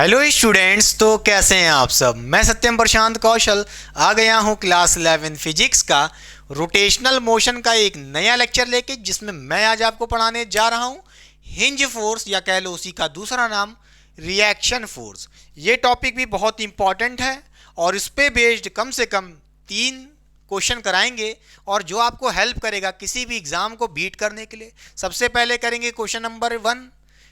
Hello students, तो कैसे हैं आप सब। मैं सत्यम प्रशांत कौशल आ गया हूं क्लास 11 फिजिक्स का रोटेशनल मोशन का एक नया लेक्चर लेके, जिसमें मैं आज आपको पढ़ाने जा रहा हूं हिंज फोर्स, या कह लो उसी का दूसरा नाम रिएक्शन फोर्स। ये टॉपिक भी बहुत इंपॉर्टेंट है और इस पे बेस्ड कम से कम 3 क्वेश्चन कराएंगे और जो आपको हेल्प करेगा किसी भी एग्जाम को बीट करने के लिए। सबसे पहले करेंगे क्वेश्चन नंबर 1,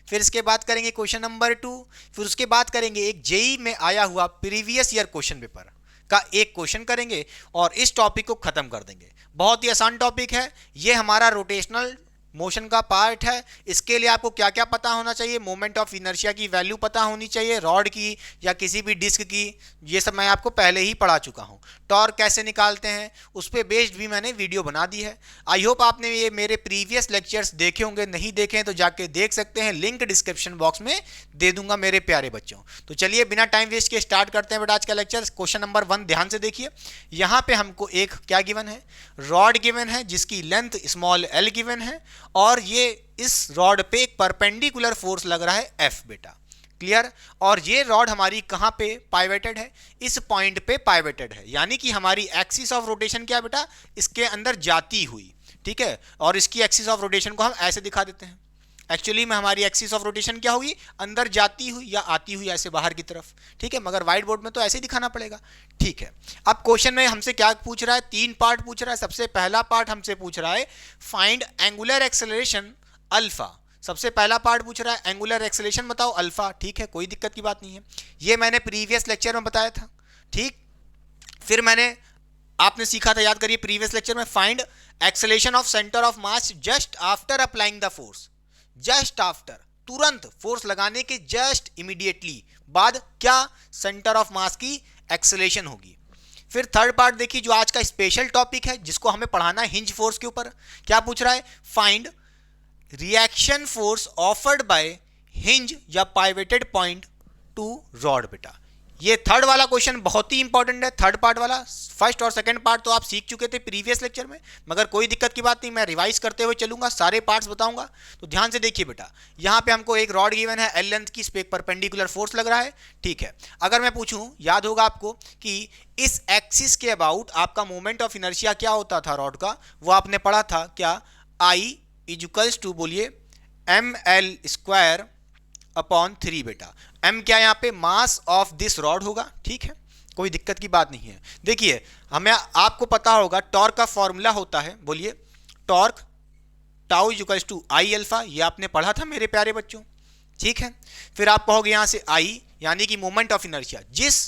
फिर इसके बाद करेंगे क्वेश्चन नंबर 2, फिर उसके बाद करेंगे एक जेई में आया हुआ प्रीवियस ईयर क्वेश्चन पेपर का एक क्वेश्चन करेंगे और इस टॉपिक को खत्म कर देंगे। बहुत ही आसान टॉपिक है ये, हमारा रोटेशनल मोशन का पार्ट है। इसके लिए आपको क्या क्या पता होना चाहिए, मोमेंट ऑफ इनर्शिया की वैल्यू पता होनी चाहिए, रॉड की या किसी भी डिस्क की, ये सब मैं आपको पहले ही पढ़ा चुका हूँ। टॉर्क कैसे निकालते हैं उस पर बेस्ड भी मैंने वीडियो बना दी है। आई होप आपने ये मेरे प्रीवियस लेक्चर्स देखे होंगे, नहीं देखे हैं तो जाके देख सकते हैं, लिंक डिस्क्रिप्शन बॉक्स में दे दूंगा मेरे प्यारे बच्चों। तो चलिए बिना टाइम वेस्ट के स्टार्ट करते हैं बेटा आज का लेक्चर। क्वेश्चन नंबर 1 ध्यान से देखिए, यहाँ पे हमको एक क्या गिवन है, रॉड गिवन है जिसकी लेंथ स्मॉल एल गिवन है और ये इस रॉड पे एक परपेंडिकुलर फोर्स लग रहा है एफ बेटा, क्लियर। और ये रॉड हमारी कहाँ पे पाइवेटेड है, इस पॉइंट पे पाइवेटेड है, यानी कि हमारी एक्सिस ऑफ रोटेशन क्या बेटा, इसके अंदर जाती हुई, ठीक है। और इसकी एक्सिस ऑफ रोटेशन को हम ऐसे दिखा देते हैं। एक्चुअली में हमारी एक्सिस ऑफ रोटेशन क्या हुई, अंदर जाती हुई या आती हुई ऐसे बाहर की तरफ, ठीक है। मगर व्हाइट बोर्ड में तो ऐसे ही दिखाना पड़ेगा, ठीक है। अब क्वेश्चन में हमसे क्या पूछ रहा है, 3 पार्ट पूछ रहा है। सबसे पहला पार्ट हमसे पूछ रहा है फाइंड एंगुलर एक्सेलरेशन अल्फा। सबसे पहला पार्ट पूछ रहा है एंगुलर एक्सेलरेशन बताओ अल्फा, ठीक है, कोई दिक्कत की बात नहीं है, ये मैंने प्रीवियस लेक्चर में बताया था, ठीक। फिर मैंने आपने सीखा था, याद करिए प्रीवियस लेक्चर में, find acceleration of centre of mass just after applying the force. Just after, तुरंत फोर्स लगाने के जस्ट इमीडिएटली बाद क्या, सेंटर ऑफ मास की एक्सेलरेशन होगी। फिर थर्ड पार्ट देखिए जो आज का स्पेशल टॉपिक है जिसको हमें पढ़ाना है हिंज फोर्स के ऊपर। क्या पूछ रहा है, find reaction force offered bye hinge या पाइवेटेड पॉइंट टू रॉड बेटा। ये थर्ड वाला क्वेश्चन बहुत ही इंपॉर्टेंट है, थर्ड पार्ट वाला। फर्स्ट और सेकंड पार्ट तो आप सीख चुके थे प्रीवियस लेक्चर में, मगर कोई दिक्कत की बात नहीं, मैं रिवाइज करते हुए चलूंगा, सारे पार्ट्स बताऊंगा। तो ध्यान से देखिए बेटा, यहाँ पे हमको एक रॉड गिवन है, एल लेंथ की, इस पे एक परपेंडिकुलर फोर्स लग रहा है, ठीक है। अगर मैं पूछूं, याद होगा आपको कि इस एक्सिस के अबाउट आपका मोमेंट ऑफ इनर्शिया क्या होता था रॉड का, वो आपने पढ़ा था क्या, आई इक्वल्स टू, बोलिए, एम एल स्क्वायर अपॉन 3 बेटा। एम क्या यहाँ पे, मास ऑफ दिस रॉड होगा, ठीक है, कोई दिक्कत की बात नहीं है। देखिए हमें, आपको पता होगा टॉर्क का फॉर्मूला होता है, बोलिए, torque tau equals to I alpha, ये आपने पढ़ा था मेरे प्यारे बच्चों, ठीक है। फिर आप कहोगे यहाँ से आई यानी कि मोमेंट ऑफ इनर्शिया, जिस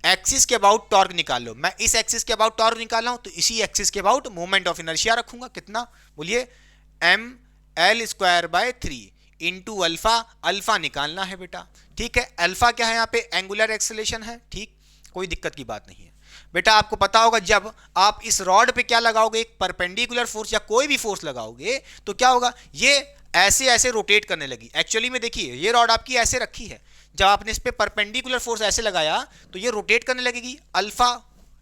एक्सिस के अबाउट टॉर्क निकाल लो, मैं इस एक्सिस के अबाउट टॉर्क निकाल रहा हूं तो इसी एक्सिस के अबाउट मोमेंट ऑफ इनर्शिया रखूंगा, कितना, बोलिए, M L square by 3 into alpha. Alpha निकालना है बेटा, ठीक है। अल्फा क्या है यहाँ पे, एंगुलर एक्सेलरेशन है, ठीक, कोई दिक्कत की बात नहीं है बेटा। आपको पता होगा जब आप इस रॉड पे क्या लगाओगे, एक परपेंडिकुलर फोर्स या कोई भी फोर्स लगाओगे तो क्या होगा, ये ऐसे ऐसे रोटेट करने लगी। एक्चुअली में देखिए ये रॉड आपकी ऐसे रखी है, जब आपने इस पे परपेंडिकुलर फोर्स ऐसे लगाया तो ये रोटेट करने लगेगी अल्फा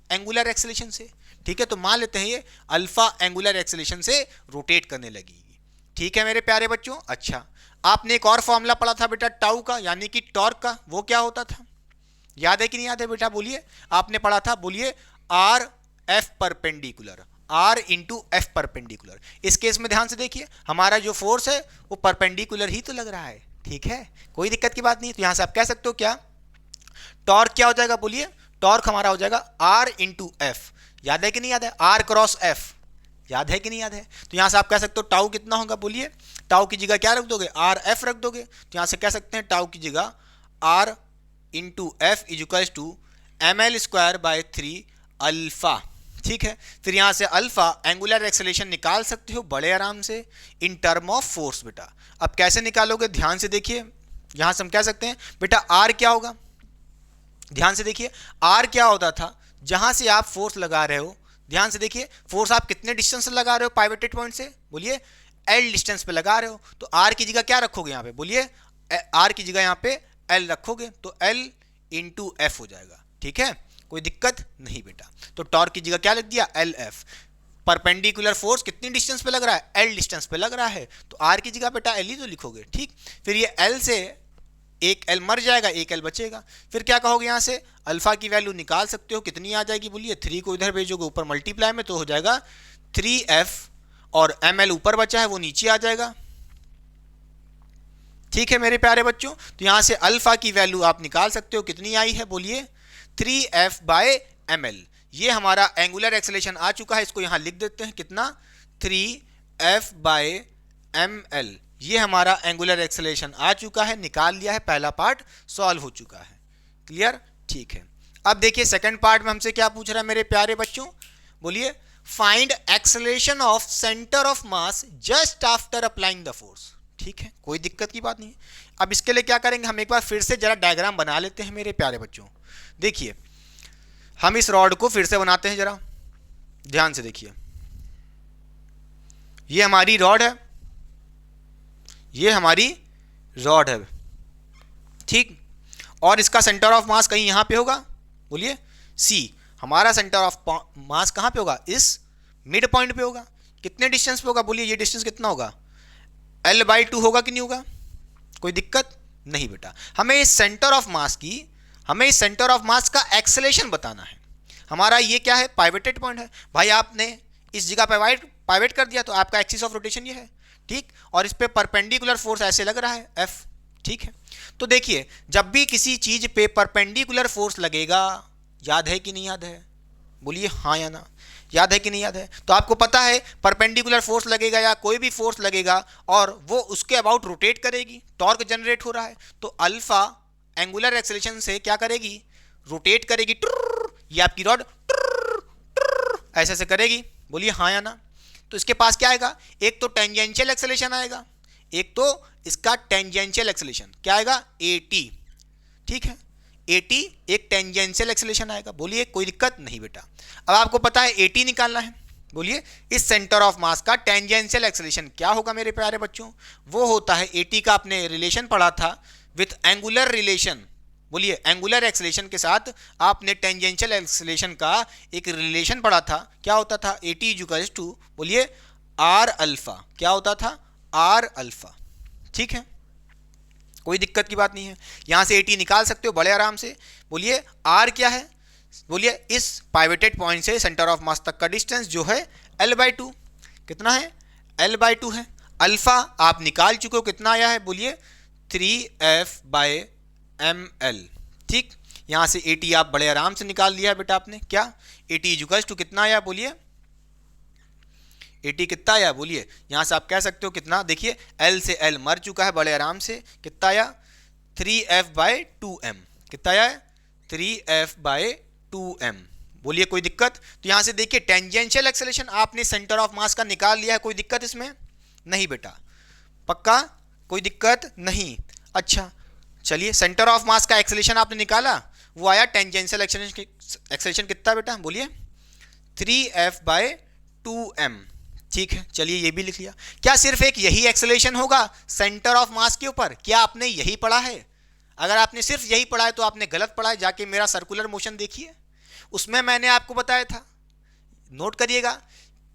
एंगुलर एक्सेलरेशन से, ठीक है। तो मान लेते हैं ये अल्फा एंगुलर एक्सेलरेशन से रोटेट करने लगेगी, ठीक है मेरे प्यारे बच्चों। अच्छा, आपने एक और फॉर्मूला पढ़ा था बेटा टाउ का, यानी कि टॉर्क का, वो क्या होता था, याद है कि नहीं याद है बेटा, बोलिए, आपने पढ़ा था, बोलिए, r F perpendicular, r into F perpendicular. इस केस में ध्यान से देखिए हमारा जो फोर्स है वो परपेंडिकुलर ही तो लग रहा है, ठीक है, कोई दिक्कत की बात नहीं। तो यहां से आप कह सकते हो क्या, टॉर्क क्या हो जाएगा, बोलिए, टॉर्क हमारा हो जाएगा आर इंटू एफ। याद है कि नहीं याद है, आर क्रॉस एफ, याद है कि नहीं याद है। तो यहां से आप कह सकते हो टाउ कितना होगा, बोलिए, टाउ की जगह क्या रख दोगे, आर एफ रख दोगे। तो यहां से कह सकते हैं टाउ की जगह R into F equals to M L square by 3 alpha, ठीक है। फिर यहां से अल्फा एंगुलर एक्सेलरेशन निकाल सकते हो बड़े आराम से इन टर्म ऑफ फोर्स बेटा। अब कैसे निकालोगे, ध्यान से देखिए, यहां से हम कह सकते हैं बेटा आर क्या होगा, ध्यान से देखिए, आर क्या होता था, जहां से आप फोर्स लगा रहे हो, ध्यान से देखिए, फोर्स आप कितने डिस्टेंस से लगा रहे हो पाइवेटेड पॉइंट से, बोलिए, एल डिस्टेंस पे लगा रहे हो। तो आर की जगह क्या रखोगे यहाँ पे, बोलिए, आर की जगह यहाँ पे एल रखोगे, तो एल इंटू एफ हो जाएगा, ठीक है, कोई दिक्कत नहीं बेटा। तो टॉर्क की जगह क्या लिख दिया, एल एफ। परपेंडिकुलर फोर्स कितनी डिस्टेंस पे लग रहा है, एल डिस्टेंस पे लग रहा है, तो आर की जगह बेटा एल ही तो लिखोगे, ठीक। फिर ये एल से एक एल मर जाएगा, एक एल बचेगा। फिर क्या कहोगे, यहाँ से अल्फा की वैल्यू निकाल सकते हो, कितनी आ जाएगी बोलिए, 3 को इधर भेजोगे ऊपर मल्टीप्लाई में तो हो जाएगा 3f, और एम एल ऊपर बचा है वो नीचे आ जाएगा। ठीक है मेरे प्यारे बच्चों, तो यहां से अल्फा की वैल्यू आप निकाल सकते हो, कितनी आई है बोलिए 3f/ml। ये हमारा एंगुलर एक्सेलेरेशन आ चुका है, इसको यहां लिख देते हैं, कितना 3f/ml। ये हमारा एंगुलर एक्सेलेरेशन आ चुका है, निकाल लिया है, पहला पार्ट सॉल्व हो चुका है। क्लियर, ठीक है। अब देखिए सेकंड पार्ट में हमसे क्या पूछ रहा है मेरे प्यारे बच्चों, बोलिए find acceleration of centre of mass just after applying the force. ठीक है, कोई दिक्कत की बात नहीं है। अब इसके लिए क्या करेंगे, हम एक बार फिर से जरा डायग्राम बना लेते हैं मेरे प्यारे बच्चों। देखिए हम इस रॉड को फिर से बनाते हैं, जरा ध्यान से देखिए। ये हमारी रॉड है, ये हमारी रॉड है, ठीक। और इसका सेंटर ऑफ मास कहीं यहां पे होगा, बोलिए सी। हमारा सेंटर ऑफ मास कहां पे होगा, इस मिड पॉइंट पे होगा। कितने डिस्टेंस पे होगा, बोलिए ये डिस्टेंस कितना होगा, L/2 होगा कि नहीं होगा, कोई दिक्कत नहीं बेटा। हमें इस सेंटर ऑफ मास का एक्सेलेरेशन बताना है। हमारा ये क्या है, पाइवेटेड पॉइंट है भाई, आपने इस जगह पाइवेट कर दिया तो आपका एक्सिस ऑफ रोटेशन ये है, ठीक। और इस पे परपेंडिकुलर फोर्स ऐसे लग रहा है F, ठीक है। तो देखिए जब भी किसी चीज पे परपेंडिकुलर फोर्स लगेगा, याद है कि नहीं याद है, बोलिए हाँ या ना, याद है कि नहीं याद है। तो आपको पता है परपेंडिकुलर फोर्स लगेगा या कोई भी फोर्स लगेगा और वो उसके अबाउट रोटेट करेगी, टॉर्क जनरेट हो रहा है, तो अल्फा एंगुलर एक्सेलेरेशन से क्या करेगी, रोटेट करेगी, ये आपकी रॉड ऐसे ऐसे करेगी, बोलिए हाँ या ना। तो इसके पास क्या आएगा, एक तो टेंजेंशियल एक्सेलेरेशन आएगा, एक तो इसका टेंजेंशियल एक्सेलेरेशन क्या आएगा, AT, ठीक है। AT एक टेंजेंशियल एक्सेलेरेशन आएगा, बोलिए कोई दिक्कत नहीं बेटा। अब आपको पता है AT निकालना है, बोलिए इस सेंटर ऑफ मास का टेंजेंशियल एक्सेलेरेशन क्या होगा मेरे प्यारे बच्चों, वो होता है AT का आपने रिलेशन पढ़ा था विथ एंगुलर रिलेशन, बोलिए एंगुलर एक्सेलेरेशन के साथ आपने टेंजेंशियल एक्सेलेरेशन का एक रिलेशन पढ़ा था, क्या होता था, AT इक्वल्स टू बोलिए R अल्फा, क्या होता था, R अल्फा, ठीक है। कोई दिक्कत की बात नहीं है, यहां से AT निकाल सकते हो बड़े आराम से। बोलिए R क्या है, बोलिए इस पाइवेटेड पॉइंट से सेंटर ऑफ मास तक का डिस्टेंस जो है L/2, कितना है, L/2 है। अल्फा आप निकाल चुके हो, कितना आया है, बोलिए 3f/ml, ठीक। यहां से AT आप बड़े आराम से निकाल लिया बेटा आपने, क्या AT इक्वल्स टू कितना आया, बोलिए AT कितना आया, बोलिए यहां से आप कह सकते हो कितना, देखिए L से L मर चुका है बड़े आराम से, कितना आया 3f/2m, कितना आया 3f/2m, बोलिए कोई दिक्कत। तो यहां से देखिए टेंजेंशियल एक्सेलेरेशन आपने सेंटर ऑफ मास का निकाल लिया है, कोई दिक्कत इसमें नहीं बेटा, पक्का कोई दिक्कत नहीं। अच्छा चलिए सेंटर ऑफ मास का एक्सेलेरेशन आपने निकाला, वो आया टेंजेंशियल एक्सेलेरेशन कितना बेटा, बोलिए 3f/2m, ठीक है। चलिए ये भी लिख लिया। क्या सिर्फ एक यही एक्सेलेरेशन होगा सेंटर ऑफ मास के ऊपर, क्या आपने यही पढ़ा है, अगर आपने सिर्फ यही पढ़ा है तो आपने गलत पढ़ा है, जाके मेरा सर्कुलर मोशन देखिए, उसमें मैंने आपको बताया था, नोट करिएगा,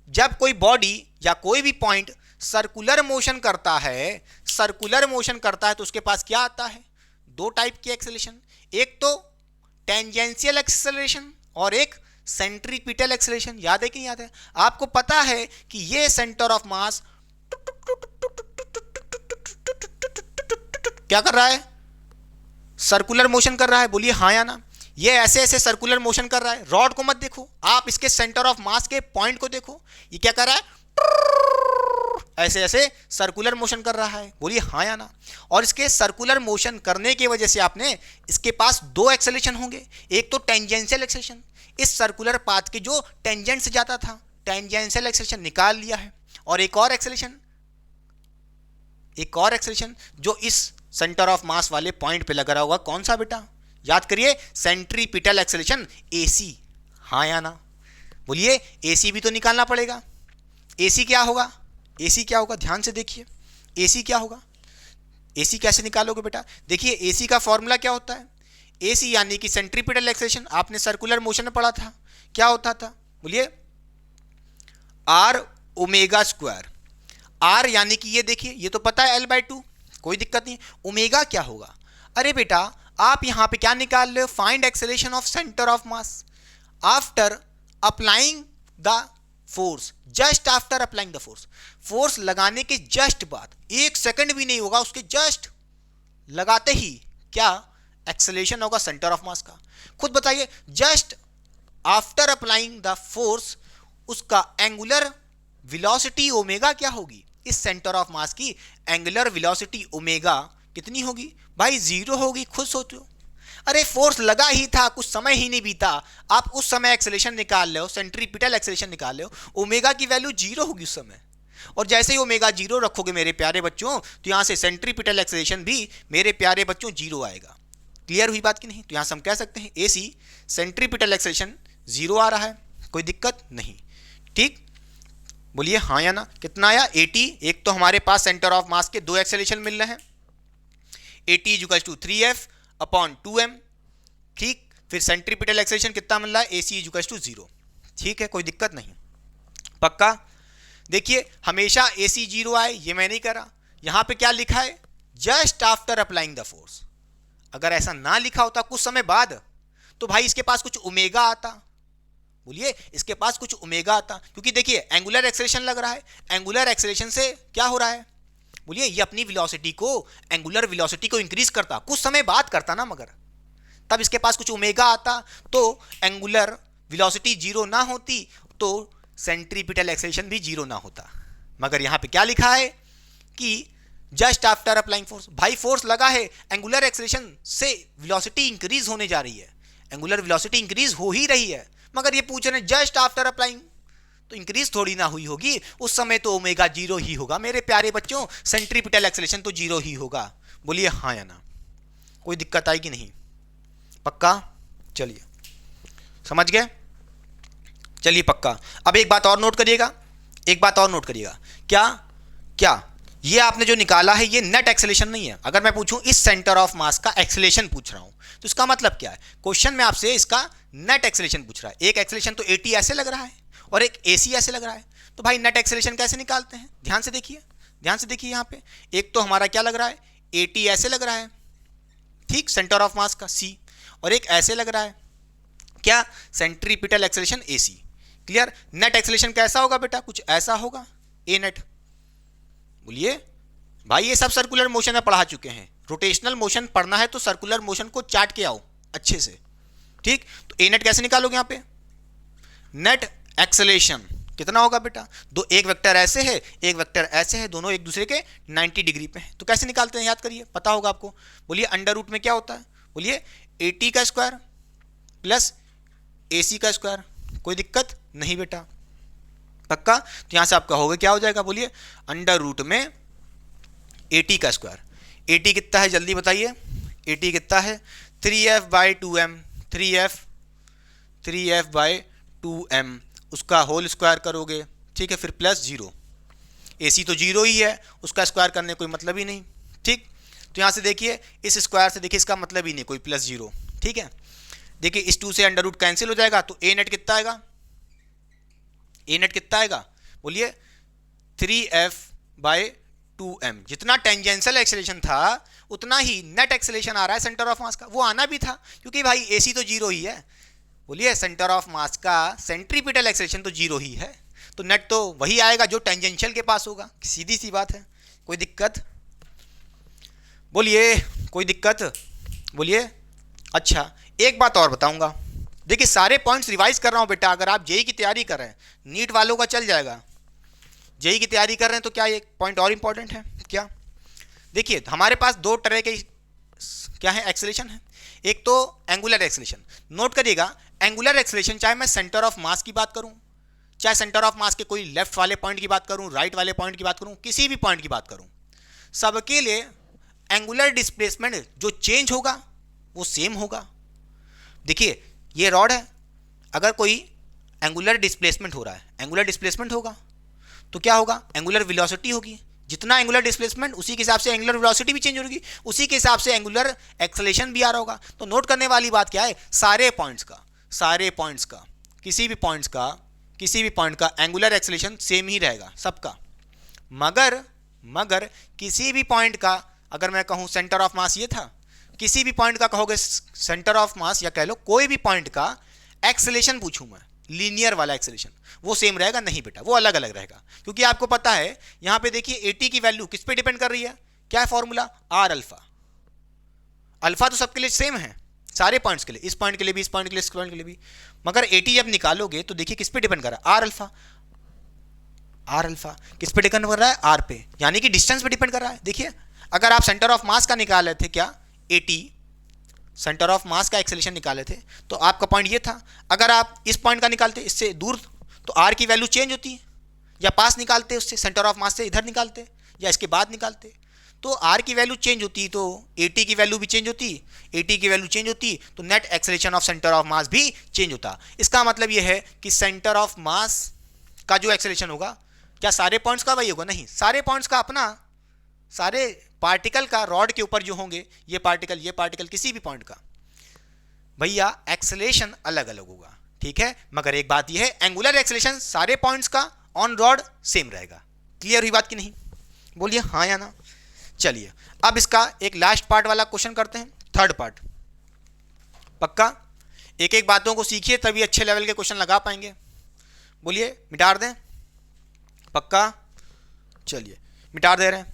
जब कोई बॉडी या कोई भी पॉइंट सर्कुलर मोशन करता है तो उसके पास क्या आता है, दो टाइप की एक्सेलेरेशन, एक तो टेंजेंशियल एक्सेलरेशन और एक सेंट्रीपिटल एक्सेलरेशन, याद है कि नहीं याद है। आपको पता है कि ये सेंटर ऑफ मास क्या कर रहा है, सर्कुलर मोशन कर रहा है, बोलिए हाँ या ना। ये ऐसे ऐसे सर्कुलर मोशन कर रहा है, रॉड को मत देखो आप, इसके सेंटर ऑफ मास के पॉइंट को देखो, ये क्या कर रहा है, ऐसे ऐसे सर्कुलर मोशन कर रहा है, बोलिए हाँ या ना। और इसके सर्कुलर मोशन करने की वजह से आपने इसके पास दो एक्सेलरेशन होंगे, एक तो टेंजेंशियल एक्सेलरेशन, इस सर्कुलर पाथ के जो टेंजेंट से जाता था, टेंजेंशियल एक्सेलरेशन निकाल लिया है, और एक और एक्सेलरेशन जो इस सेंटर ऑफ मास वाले पॉइंट पे लगा रहा होगा, कौन सा बेटा, याद करिए सेंट्रीपिटल एक्सेलरेशन AC, हाँ या ना, बोलिए AC भी तो निकालना पड़ेगा। AC क्या होगा, ध्यान से देखिए, AC क्या होगा, AC कैसे निकालोगे बेटा, देखिए AC का फॉर्मूला क्या होता है, AC यानी कि सेंट्रीपिटल एक्सेलरेशन आपने सर्कुलर मोशन में पढ़ा था, क्या होता था, बोलिए R ओमेगा स्क्वायर, R यानी कि ये देखिए, ये तो पता है L/2, कोई दिक्कत नहीं। ओमेगा क्या होगा, अरे बेटा आप यहाँ पे क्या निकाल रहे हो, find acceleration of centre of mass after applying the force, just after applying the force, force लगाने के जस्ट बाद, 1 सेकंड भी नहीं होगा उसके जस्ट लगाते ही क्या एक्सेलरेशन होगा सेंटर ऑफ मास का। खुद बताइए, just after applying the force उसका एंगुलर वेलोसिटी ओमेगा क्या होगी, इस सेंटर ऑफ मास की एंगुलर वेलोसिटी ओमेगा कितनी होगी भाई, 0 होगी। खुद सोचो, अरे फोर्स लगा ही था, कुछ समय ही नहीं बीता, आप उस समय एक्सेलरेशन निकाल रहे हो, सेंट्रीपिटल एक्सेलरेशन निकाल रहे हो, ओमेगा की वैल्यू 0 होगी उस समय। और जैसे ही ओमेगा 0 रखोगे मेरे प्यारे बच्चों, तो यहां से सेंट्रीपिटल एक्सेलरेशन भी मेरे प्यारे बच्चों 0 आएगा। क्लियर हुई बात कि नहीं? तो यहां से हम कह सकते हैं एसी सेंट्रीपिटल एक्सेलरेशन 0 आ रहा है, कोई दिक्कत नहीं। ठीक, बोलिए हाँ या ना। कितना आया 80। एक तो हमारे पास सेंटर ऑफ मास के 2 एक्सेलरेशन मिल रहे हैं, 80 = 3F/2m। ठीक, फिर सेंट्रीपिटल एक्सेलरेशन कितना मिल रहा है, AC = 0। ठीक है, कोई दिक्कत नहीं, पक्का। देखिए हमेशा AC 0 आए ये मैं नहीं करा, यहां पे क्या लिखा है, just after applying the force. अगर ऐसा ना लिखा होता कुछ समय बाद, तो भाई इसके पास कुछ ओमेगा आता, बोलिए इसके पास कुछ ओमेगा आता, क्योंकि देखिए एंगुलर एक्सेलरेशन लग रहा है, एंगुलर एक्सेलरेशन से क्या हो रहा है, बोलिए ये अपनी वेलोसिटी को, एंगुलर वेलोसिटी को इंक्रीज करता, कुछ समय बाद करता ना, मगर तब इसके पास कुछ ओमेगा आता, तो एंगुलर वेलोसिटी 0 ना होती तो सेंट्रीपिटल एक्सेलरेशन भी 0 ना होता। मगर यहां पे क्या लिखा है कि जस्ट आफ्टर अप्लाइंग फोर्स, भाई फोर्स लगा है, एंगुलर एक्सेलरेशन से वेलोसिटी इंक्रीज होने जा रही है, एंगुलर वेलोसिटी इंक्रीज हो ही रही है, मगर ये पूछ रहे हैं जस्ट आफ्टर अप्लाइंग, तो इंक्रीज थोड़ी ना हुई होगी, उस समय तो ओमेगा 0 ही होगा मेरे प्यारे बच्चों, सेंट्रीपिटल एक्सेलरेशन तो 0 ही होगा। बोलिए हाँ या ना, कोई दिक्कत आएगी नहीं, पक्का। चलिए समझ गए, चलिए पक्का। अब एक बात और नोट करिएगा, एक बात और नोट करिएगा, क्या क्या ये आपने जो निकाला है ये नेट एक्सेलरेशन नहीं है। अगर मैं पूछूं इस सेंटर ऑफ मास का एक्सेलरेशन पूछ रहा हूं, तो इसका मतलब क्या है, क्वेश्चन में आपसे इसका नेट एक्सेलरेशन पूछ रहा है। एक एक्सेलरेशन तो 80 ऐसे लग रहा है और एक AC ऐसे लग रहा है, तो भाई नेट एक्सेलरेशन कैसे निकालते हैं, ध्यान से देखिए, ध्यान से देखिए। यहाँ पे एक तो हमारा क्या लग रहा है, 80 ऐसे लग रहा है, ठीक, सेंटर ऑफ मास का C, और एक ऐसे लग रहा है, क्या, centripetal acceleration AC। Clear. Net acceleration कैसा होगा बेटा, कुछ ऐसा होगा, A नेट। बोलिए भाई ये सब सर्कुलर मोशन में पढ़ा चुके हैं, रोटेशनल मोशन पढ़ना है तो सर्कुलर मोशन को चाट के आओ अच्छे से। ठीक, तो A नेट कैसे निकालोगे, यहाँ पे नेट एक्सेलरेशन कितना होगा बेटा, दो, एक वेक्टर ऐसे है एक वेक्टर ऐसे है, दोनों एक दूसरे के 90 डिग्री पे हैं, तो कैसे निकालते हैं याद करिए, पता होगा आपको। बोलिए अंडर रूट में क्या होता है, बोलिए 80 का स्क्वायर प्लस AC का स्क्वायर, कोई दिक्कत नहीं बेटा, पक्का। तो यहां से आपका होगा क्या हो जाएगा, बोलिए अंडर रूट में 80 का स्क्वायर, 80 कितना है जल्दी बताइए, 80 कितना है 3F/2m, 3F/2m, उसका होल स्क्वायर करोगे, ठीक है, फिर प्लस 0, AC तो 0 ही है, उसका स्क्वायर करने कोई मतलब ही नहीं। ठीक, तो यहां से देखिए इस स्क्वायर से देखिए इसका मतलब ही नहीं कोई प्लस 0, ठीक है। देखिए इस 2 से अंडर रूट कैंसिल हो जाएगा, तो A नेट कितना आएगा, A नेट कितना आएगा, बोलिए 3F/2m। जितना टेंजेंशियल एक्सेलरेशन था उतना ही नेट एक्सेलरेशन आ रहा है सेंटर ऑफ मास का, वो आना भी था क्योंकि भाई AC तो 0 ही है। बोलिए सेंटर ऑफ मास का सेंट्रीपिटल एक्सेलरेशन तो 0 ही है, तो नेट तो वही आएगा जो टेंजेंशियल के पास होगा, सीधी सी बात है, कोई दिक्कत, बोलिए कोई दिक्कत, बोलिए। अच्छा एक बात और बताऊंगा, देखिए सारे पॉइंट्स रिवाइज कर रहा हूं बेटा, अगर आप जेई की तैयारी कर रहे हैं, नीट वालों का चल जाएगा, जेई की तैयारी कर रहे हैं तो क्या एक पॉइंट और इंपॉर्टेंट है क्या। देखिए हमारे पास 2 तरह के क्या है एक्सेलरेशन है, एक तो एंगुलर एक्सेलरेशन, नोट करिएगा एंगुलर एक्सेलरेशन चाहे मैं सेंटर ऑफ मास की बात करूं, चाहे सेंटर ऑफ मास के कोई लेफ्ट वाले पॉइंट की बात करूं, राइट वाले पॉइंट की बात करूं, किसी भी पॉइंट की बात करूं, सबके लिए एंगुलर डिस्प्लेसमेंट जो चेंज होगा वो सेम होगा। देखिए ये रॉड है, अगर कोई एंगुलर डिस्प्लेसमेंट हो रहा है, एंगुलर डिस्प्लेसमेंट होगा तो क्या होगा, एंगुलर वेलोसिटी होगी, जितना एंगुलर डिस्प्लेसमेंट उसी के हिसाब से एंगुलर वेलोसिटी भी चेंज होगी, उसी के हिसाब से एंगुलर एक्सेलरेशन भी आ रहा होगा। तो नोट करने वाली बात क्या है, सारे पॉइंट्स का किसी भी पॉइंट का एंगुलर एक्सेलरेशन सेम ही रहेगा सबका, मगर किसी भी पॉइंट का अगर मैं कहूं सेंटर ऑफ मास ये था, किसी भी पॉइंट का कहोगे सेंटर ऑफ मास या कह लो कोई भी पॉइंट का एक्सेलेरेशन पूछूं मैं, लीनियर वाला एक्सेलेरेशन, वो सेम रहेगा? नहीं बेटा, वो अलग अलग रहेगा, क्योंकि आपको पता है यहां पे देखिए एटी की वैल्यू किस पे डिपेंड कर रही है? क्या है फॉर्मूला? R alpha. अल्फा तो सबके लिए सेम है, सारे पॉइंट्स के लिए, इस पॉइंट के लिए भी, इस पॉइंट के लिए, इस पॉइंट के लिए भी, मगर एटी जब निकालोगे तो देखिए किस पे डिपेंड कर रहा है? R alpha. आर अल्फा किस पे डिपेंड कर रहा है? आर पे, यानी कि डिस्टेंस पे डिपेंड कर रहा है। देखिए अगर आप सेंटर ऑफ मास का निकाल रहे थे, क्या एटी सेंटर ऑफ मास का एक्सेलेरेशन निकाले थे, तो आपका पॉइंट ये था। अगर आप इस पॉइंट का निकालते इससे दूर, तो आर की वैल्यू चेंज होती है, या पास निकालते उससे सेंटर ऑफ मास से इधर निकालते, या इसके बाद निकालते, तो आर की वैल्यू चेंज होती, तो एटी की वैल्यू भी चेंज होती, एटी की वैल्यू चेंज होती, तो net acceleration of centre of मास भी चेंज होता। इसका मतलब ये है कि सेंटर ऑफ मास का जो एक्सेलेरेशन होगा, क्या सारे पॉइंट्स का वही होगा? नहीं, सारे पॉइंट्स का अपना, सारे पार्टिकल का रॉड के ऊपर जो होंगे, ये पार्टिकल किसी भी पॉइंट का, भैया एक्सेलेरेशन अलग अलग होगा, ठीक है। मगर एक बात यह है, एंगुलर एक्सेलेरेशन सारे पॉइंट्स का ऑन रॉड सेम रहेगा। क्लियर हुई बात कि नहीं? बोलिए हाँ या ना। चलिए अब इसका एक लास्ट पार्ट वाला क्वेश्चन करते हैं, थर्ड पार्ट। पक्का एक एक बातों को सीखिए, तभी अच्छे लेवल के क्वेश्चन लगा पाएंगे। बोलिए मिटार दें? पक्का? चलिए मिटार दे रहे हैं।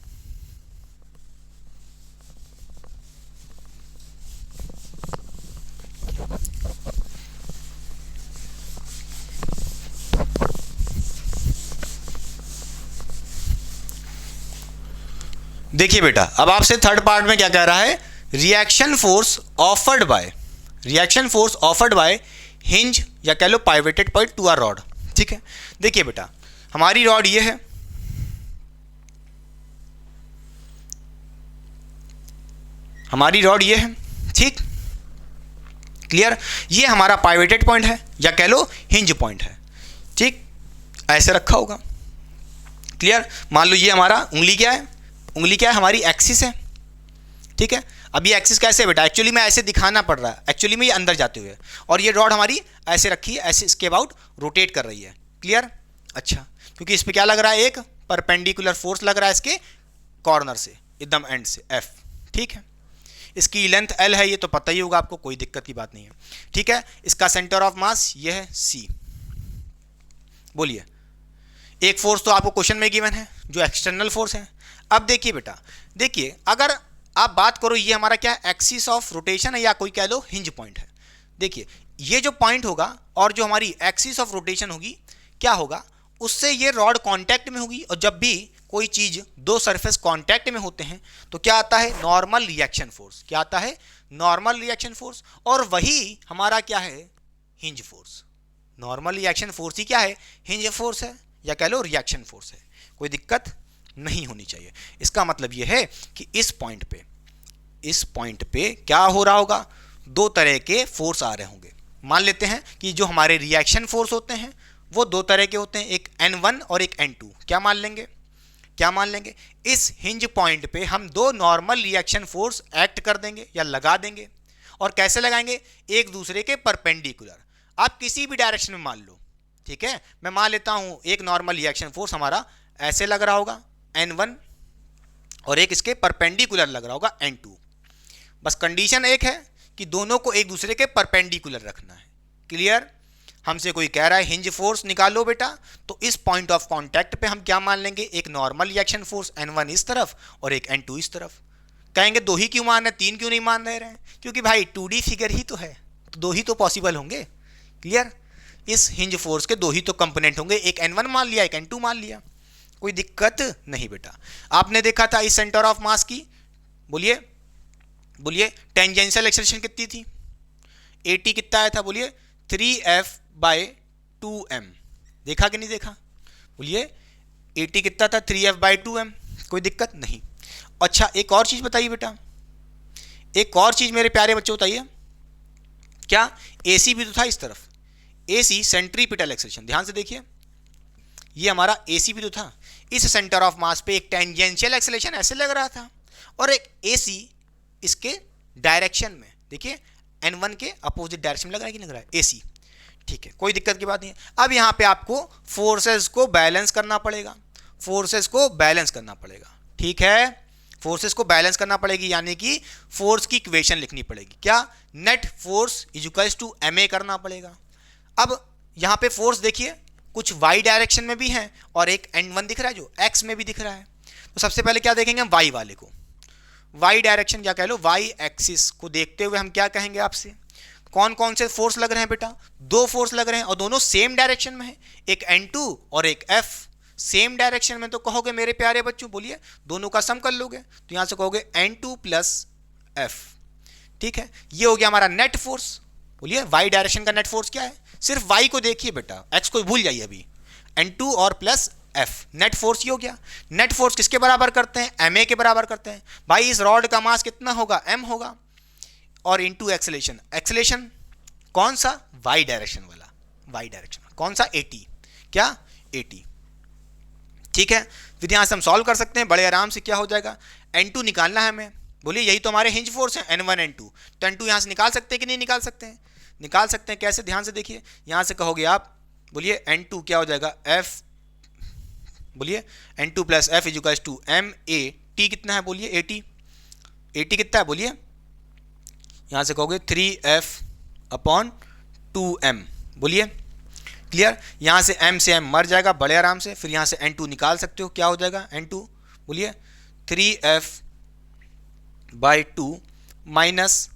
देखिए बेटा, अब आपसे थर्ड पार्ट में क्या कह रहा है? Reaction force offered bye hinge या कह लो पाइवेटेड पॉइंट टू आर रॉड। ठीक है, देखिए बेटा हमारी रॉड ये है, हमारी रॉड ये है, ठीक क्लियर। ये हमारा पाइवेटेड पॉइंट है या कह लो हिंज पॉइंट है, ठीक ऐसे रखा होगा। क्लियर। मान लो ये हमारा उंगली क्या है? उंगली क्या है? हमारी एक्सिस है, ठीक है। अब ये एक्सिस कैसे है बेटा? एक्चुअली में ऐसे दिखाना पड़ रहा है, एक्चुअली में ये अंदर जाते हुए, और ये रॉड हमारी ऐसे रखी है, ऐसे इसके अबाउट रोटेट कर रही है। क्लियर। अच्छा, क्योंकि इस पर क्या लग रहा है? एक परपेंडिकुलर फोर्स लग रहा है इसके कॉर्नर से, एकदम एंड से, एफ। ठीक है, इसकी लेंथ एल है, ये तो पता ही होगा आपको, कोई दिक्कत की बात नहीं है। ठीक है, इसका सेंटर ऑफ मास ये है सी। बोलिए, एक फोर्स तो आपको क्वेश्चन में गिवन है जो एक्सटर्नल फोर्स है। अब देखिए बेटा, देखिए अगर आप बात करो, ये हमारा क्या है? एक्सिस ऑफ रोटेशन है या कोई कह लो हिंज पॉइंट है। देखिए ये जो पॉइंट होगा और जो हमारी एक्सिस ऑफ रोटेशन होगी, क्या होगा? उससे ये रॉड कांटेक्ट में होगी, और जब भी कोई चीज दो सरफेस कांटेक्ट में होते हैं तो क्या आता है? Normal reaction force. क्या आता है? Normal reaction force. और वही हमारा क्या है? Hinge force. Normal reaction force ही क्या है? हिंज फोर्स है या कह लो रिएक्शन फोर्स है। कोई दिक्कत नहीं होनी चाहिए। इसका मतलब यह है कि इस पॉइंट पे क्या हो रहा होगा? दो तरह के फोर्स आ रहे होंगे। मान लेते हैं कि जो हमारे रिएक्शन फोर्स होते हैं वो दो तरह के होते हैं, एक N1 और एक N2। क्या मान लेंगे? क्या मान लेंगे? इस हिंज पॉइंट पे हम दो नॉर्मल रिएक्शन फोर्स एक्ट कर देंगे या लगा देंगे। और कैसे लगाएंगे? एक दूसरे के परपेंडिकुलर। आप किसी भी डायरेक्शन में मान लो, ठीक है। मैं मान लेता हूं एक नॉर्मल रिएक्शन फोर्स हमारा ऐसे लग रहा होगा N1, और एक इसके परपेंडिकुलर लग रहा होगा N2। बस कंडीशन एक है कि दोनों को एक दूसरे के परपेंडिकुलर रखना है। क्लियर। हमसे कोई कह रहा है हिंज फोर्स निकालो बेटा, तो इस पॉइंट ऑफ कांटेक्ट पे हम क्या मान लेंगे? एक नॉर्मल रिएक्शन फोर्स N1 इस तरफ और एक N2 इस तरफ। कहेंगे दो ही क्यों मान रहे, तीन क्यों नहीं मान रहे हैं? क्योंकि भाई 2D फिगर ही तो है, तो दो ही तो पॉसिबल होंगे। क्लियर। इस हिंज फोर्स के दो ही तो कंपोनेंट होंगे, एक N1 मान लिया, एक N2 मान लिया। कोई दिक्कत नहीं बेटा। आपने देखा था इस सेंटर ऑफ मास की, बोलिए बोलिए टेंजेंशियल एक्सेलरेशन कितनी थी? 80 कितना आया था? बोलिए 3F/2m। देखा कि नहीं देखा? बोलिए 80 कितना था? 3F/2m। कोई दिक्कत नहीं। अच्छा एक और चीज बताइए बेटा, एक और चीज मेरे प्यारे बच्चों बताइए, क्या AC भी तो था इस तरफ? AC सेंट्रीपिटल एक्सेलरेशन, ध्यान से देखिए, ये हमारा AC भी तो था। इस सेंटर ऑफ मास पे एक टेंजेंशियल एक्सेलरेशन ऐसे लग रहा था, और एक AC इसके डायरेक्शन में, देखिए N1 के अपोजिट डायरेक्शन में लग रहा है कि नहीं लग रहा है? AC। ठीक है, कोई दिक्कत की बात नहीं है। अब यहाँ पे आपको फोर्सेस को बैलेंस करना पड़ेगा, फोर्सेस को बैलेंस करना पड़ेगा। ठीक है, फोर्सेस को बैलेंस करना पड़ेगी, यानी कि फोर्स की इक्वेशन लिखनी पड़ेगी। क्या? Net force is equals to ma करना पड़ेगा। अब यहाँ पे फोर्स देखिए कुछ y डायरेक्शन में भी है और एक n1 दिख रहा है जो x में भी दिख रहा है। तो सबसे पहले क्या देखेंगे हम y वाले को, y डायरेक्शन या कह लो y एक्सिस को देखते हुए हम क्या कहेंगे आपसे, कौन कौन से फोर्स लग रहे हैं बेटा? दो फोर्स लग रहे हैं और दोनों सेम डायरेक्शन में है, एक n2 और एक f। सेम डायरेक्शन में तो कहोगे मेरे प्यारे बच्चों, बोलिए दोनों का सम कर लोगे तो यहां से कहोगे n2 प्लस f। ठीक है, ये हो गया हमारा नेट फोर्स। बोलिए y डायरेक्शन का नेट फोर्स क्या है? सिर्फ y को देखिए बेटा, x को भूल जाइए अभी। n2 और प्लस f, नेट फोर्स ये हो गया। नेट फोर्स किसके बराबर करते हैं? ma के बराबर करते हैं। भाई इस रॉड का मास कितना होगा? m होगा, और इनटू एक्सेलेरेशन। एक्सेलेरेशन कौन सा? y डायरेक्शन वाला, y डायरेक्शन कौन सा? 80। क्या? 80। ठीक है, फिर यहां से हम सॉल्व कर सकते हैं बड़े आराम से। क्या हो जाएगा? n2 निकालना है हमें। बोलिए यही तो हमारे हिंज फोर्स है n1 n2, तो n2 यहां से निकाल सकते हैं कि नहीं निकाल सकते हैं? निकाल सकते हैं। कैसे? ध्यान से देखिए, यहां से कहोगे आप, बोलिए n2 क्या हो जाएगा? f, बोलिए n2 plus f is equals to m a t कितना है? बोलिए 80। 80 कितना है? बोलिए यहां से कहोगे 3f अपॉन 2m। बोलिए क्लियर? यहां से m से m मर जाएगा बड़े आराम से। फिर यहां से n2 निकाल सकते हो। क्या हो जाएगा n2? बोलिए 3f बाई 2 माइनस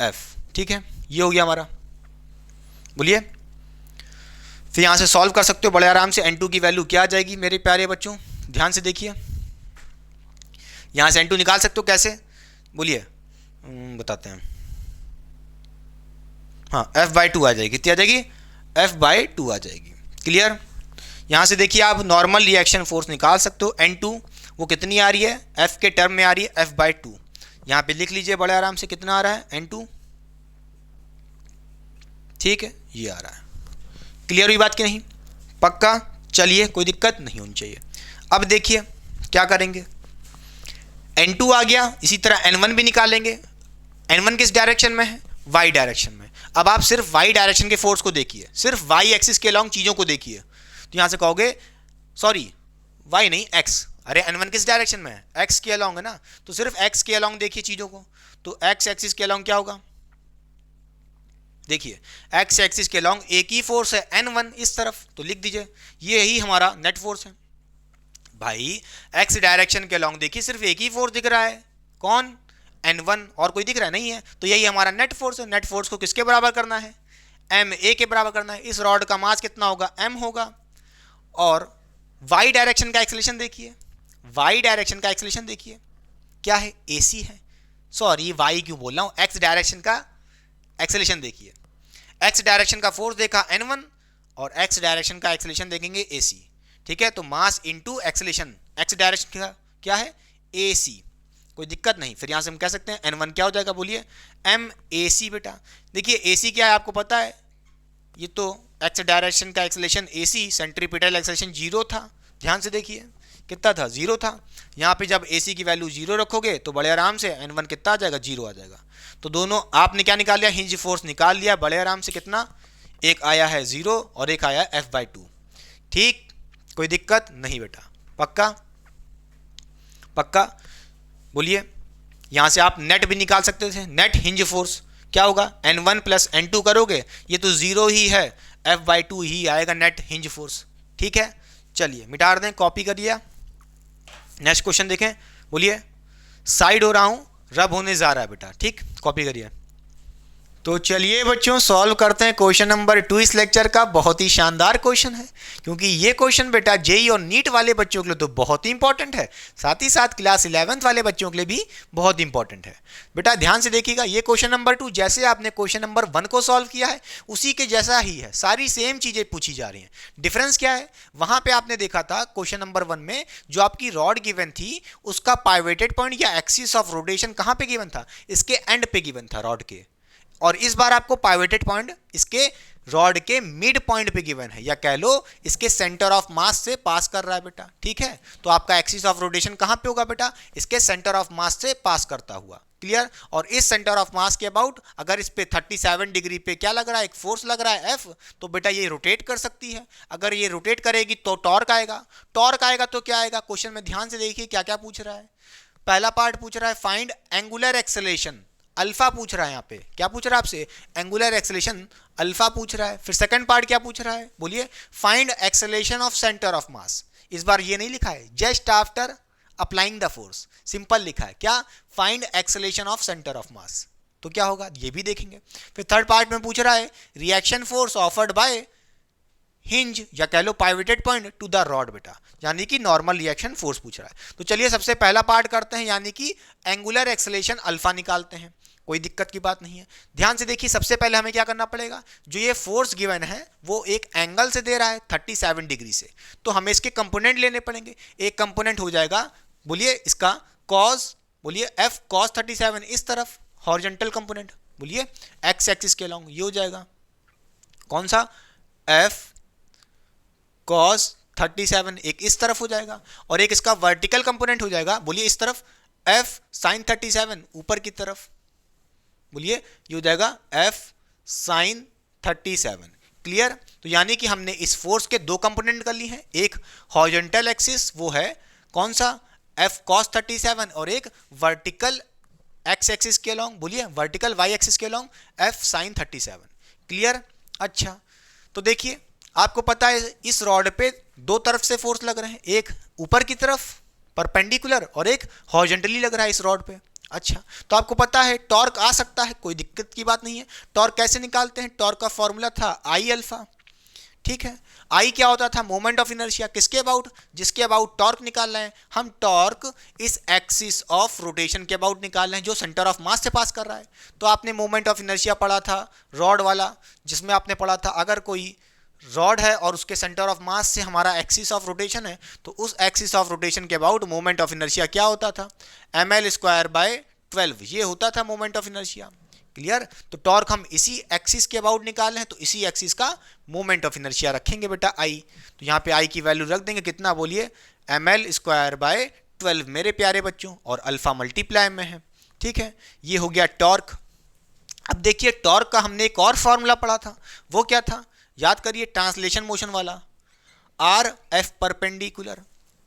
f। ठीक है, ये हो गया हमारा। बोलिए फिर यहां से सॉल्व कर सकते हो बड़े आराम से। n2 की वैल्यू क्या आ जाएगी मेरे प्यारे बच्चों? ध्यान से देखिए, यहां से n2 निकाल सकते हो। कैसे? बोलिए बताते हैं। हाँ, f बाई 2 आ जाएगी। कितनी आ जाएगी? f बाई 2 आ जाएगी। क्लियर? यहां से देखिए आप नॉर्मल रिएक्शन फोर्स निकाल सकते हो। n2 वो कितनी आ रही है? f के टर्म में आ रही है f बाई 2। यहां पे लिख लीजिए बड़े आराम से कितना आ रहा है n2। ठीक है, ये आ रहा है। क्लियर हुई बात कि नहीं? पक्का? चलिए, कोई दिक्कत नहीं होनी चाहिए। अब देखिए क्या करेंगे, n2 आ गया, इसी तरह n1 भी निकालेंगे। n1 किस डायरेक्शन में है? y डायरेक्शन में। अब आप सिर्फ y डायरेक्शन के फोर्स को देखिए, सिर्फ y एक्सिस के अलॉन्ग चीजों को देखिए। तो यहां से कहोगे, सॉरी y नहीं x, अरे n1 किस डायरेक्शन में है? x के अलॉन्ग है ना, तो सिर्फ x के अलॉन्ग देखिए चीजों को। तो x एक्सिस के अलॉन्ग क्या होगा? देखिए x एक्सिस के अलॉन्ग एक ही फोर्स है n1 इस तरफ, तो लिख दीजिए ये ही हमारा नेट फोर्स है। भाई x डायरेक्शन के अलॉन्ग देखिए सिर्फ एक ही फोर्स दिख रहा है, कौन? n1, और कोई दिख रहा नहीं है, तो यही हमारा नेट फोर्स है। नेट फोर्स को किसके बराबर करना है? ma के बराबर करना है। इस रॉड का मास कितना होगा? m होगा। और y डायरेक्शन का एक्सेलेरेशन देखिए, y डायरेक्शन का एक्सेलेरेशन देखिए क्या है? ac है। सॉरी y क्यों बोल रहा हूं, x डायरेक्शन का एक्सेलेरेशन देखिए। x डायरेक्शन का फोर्स देखा n1 और x डायरेक्शन का एक्सेलेरेशन देखेंगे ac। ठीक है, तो mass into acceleration, x direction का क्या है? ac। कोई दिक्कत नहीं। फिर यहां से हम कह सकते हैं n1 क्या हो जाएगा? बोलिए mac बेटा। देखिए ac क्या है आपको पता है? ये तो x डायरेक्शन का एक्सेलेरेशन ac, सेंट्रीपिटल एक्सेलेरेशन 0 था। ध्यान से देखिए कितना था? 0 था। यहाँ पे जब ac की वैल्यू 0 रखोगे तो बड़े आराम से n1 कितना आ जाएगा? 0 आ जाएगा। तो दोनों आपने क्या निकाल लिया? हिंज फोर्स निकाल लिया बड़े आराम से। कितना? एक आया है 0 और एक आया है f बाई 2। ठीक, कोई दिक्कत नहीं बेटा। पक्का? पक्का? बोलिए यहां से आप नेट भी निकाल सकते थे। नेट हिंज फोर्स क्या होगा? n1 प्लस n2 करोगे, ये तो 0 ही है, f बाई 2 ही आएगा नेट हिंज फोर्स। ठीक है, चलिए मिटा दें, कॉपी कर लिया। नेक्स्ट क्वेश्चन देखें। बोलिए साइड हो रहा हूं, रब होने जा रहा है बेटा। ठीक, कॉपी करिए। तो चलिए बच्चों सॉल्व करते हैं क्वेश्चन नंबर 2 इस लेक्चर का। बहुत ही शानदार क्वेश्चन है, क्योंकि ये क्वेश्चन बेटा जेई और नीट वाले बच्चों के लिए तो बहुत ही इंपॉर्टेंट है, साथ ही साथ क्लास 11th वाले बच्चों के लिए भी बहुत इंपॉर्टेंट है। बेटा ध्यान से देखिएगा, ये क्वेश्चन नंबर 2 जैसे आपने क्वेश्चन नंबर 1 को सॉल्व किया है उसी के जैसा ही है, सारी सेम चीजें पूछी जा रही हैं। डिफरेंस क्या है? वहां पे आपने देखा था क्वेश्चन नंबर 1 में जो आपकी रॉड गिवन थी उसका पाइवेटेड पॉइंट या एक्सिस ऑफ रोटेशन कहां पे गिवन था? इसके एंड पे गिवन था रॉड के। और इस बार आपको पाइवेटेड पॉइंट इसके रॉड के मिड पॉइंट पे गिवन है, या कह लो इसके सेंटर ऑफ मास से पास कर रहा है बेटा। ठीक है, तो आपका एक्सिस ऑफ रोटेशन कहां पे होगा बेटा? इसके सेंटर ऑफ मास से पास करता हुआ। क्लियर? और इस सेंटर ऑफ मास के अबाउट अगर इस पे 37 डिग्री पे क्या लग रहा है? एक फोर्स लग रहा है F, तो बेटा ये रोटेट कर सकती है। अगर ये रोटेट करेगी तो टॉर्क आएगा। टॉर्क आएगा तो क्या आएगा? क्वेश्चन में ध्यान से देखिए क्या क्या पूछ रहा है। पहला पार्ट पूछ रहा है फाइंड एंगुलर एक्सेलरेशन, अल्फा पूछ रहा है। यहाँ पे क्या पूछ रहा है आपसे, एंगुलर एक्सेलरेशन अल्फा पूछ रहा है। फिर सेकंड पार्ट क्या पूछ रहा है, बोलिए find acceleration of centre of मास। इस बार ये नहीं लिखा है just after applying the force, simple लिखा है क्या, find acceleration of centre of मास। तो क्या होगा ये भी देखेंगे। फिर थर्ड पार्ट में पूछ रहा है reaction force offered bye hinge या कह लो पाइवटेड पॉइंट टू द रॉड बेटा, यानी कि नॉर्मल रिएक्शन फोर्स पूछ रहा है। तो चलिए सबसे पहला पार्ट करते हैं, यानी कि एंगुलर एक्सेलरेशन अल्फा निकालते हैं। कोई दिक्कत की बात नहीं है। ध्यान से देखिए, सबसे पहले हमें क्या करना पड़ेगा, जो ये फोर्स गिवन है वो एक एंगल से दे रहा है 37 डिग्री से, तो हमें इसके कंपोनेंट लेने पड़ेंगे। एक कंपोनेंट हो जाएगा, बोलिए इसका कॉस, बोलिए एफ कॉस 37 इस तरफ हॉरिजॉन्टल कंपोनेंट, बोलिए एक्स एक्सिस के अलॉन्ग, ये हो जाएगा कौन सा, एफ कॉस 37 एक इस तरफ हो जाएगा, और एक इसका वर्टिकल कंपोनेंट हो जाएगा, बोलिए इस तरफ एफ साइन 37 ऊपर की तरफ, बोलिए ये हो जाएगा एफ साइन 37। क्लियर। तो यानी कि हमने इस फोर्स के दो कंपोनेंट कर ली हैं, एक हॉरिजॉन्टल एक्सिस वो है कौन सा, एफ कॉस 37, और एक वर्टिकल एक्स एक्सिस के अलॉन्ग, बोलिए वर्टिकल वाई एक्सिस के अलॉन्ग एफ साइन 37। क्लियर। अच्छा तो देखिए आपको पता है इस रॉड पे दो तरफ से फोर्स लग रहे हैं, एक ऊपर की तरफ परपेंडिकुलर और एक हॉरिजॉन्टली लग रहा है इस रॉड पे। अच्छा तो आपको पता है टॉर्क आ सकता है, कोई दिक्कत की बात नहीं है। टॉर्क कैसे निकालते हैं, टॉर्क का फॉर्मूला था आई अल्फा, ठीक है। आई क्या होता था, मोमेंट ऑफ इनर्शिया, किसके अबाउट, जिसके अबाउट टॉर्क निकाल रहे हैं हम, टॉर्क इस एक्सिस ऑफ रोटेशन के अबाउट निकाल रहे हैं जो सेंटर ऑफ मास से पास कर रहा है। तो आपने मोमेंट ऑफ इनर्शिया पढ़ा था रॉड वाला, जिसमें आपने पढ़ा था अगर कोई रॉड है और उसके सेंटर ऑफ मास से हमारा एक्सिस ऑफ रोटेशन है, तो उस एक्सिस ऑफ रोटेशन के अबाउट मोमेंट ऑफ इनर्शिया क्या होता था, ml²/12, ये होता था मोमेंट ऑफ इनर्शिया। क्लियर। तो टॉर्क हम इसी एक्सिस के अबाउट निकाल रहे हैं, तो इसी एक्सिस का मोमेंट ऑफ इनर्शिया रखेंगे बेटा आई। तो यहाँ पे आई की वैल्यू रख देंगे कितना, बोलिए ml²/12 मेरे प्यारे बच्चों, और अल्फा मल्टीप्लाई में है, ठीक है। ये हो गया टॉर्क। अब देखिए टॉर्क का हमने एक और फॉर्मूला पढ़ा था, वो क्या था, याद करिए, ट्रांसलेशन मोशन वाला, आर एफ परपेंडिकुलर,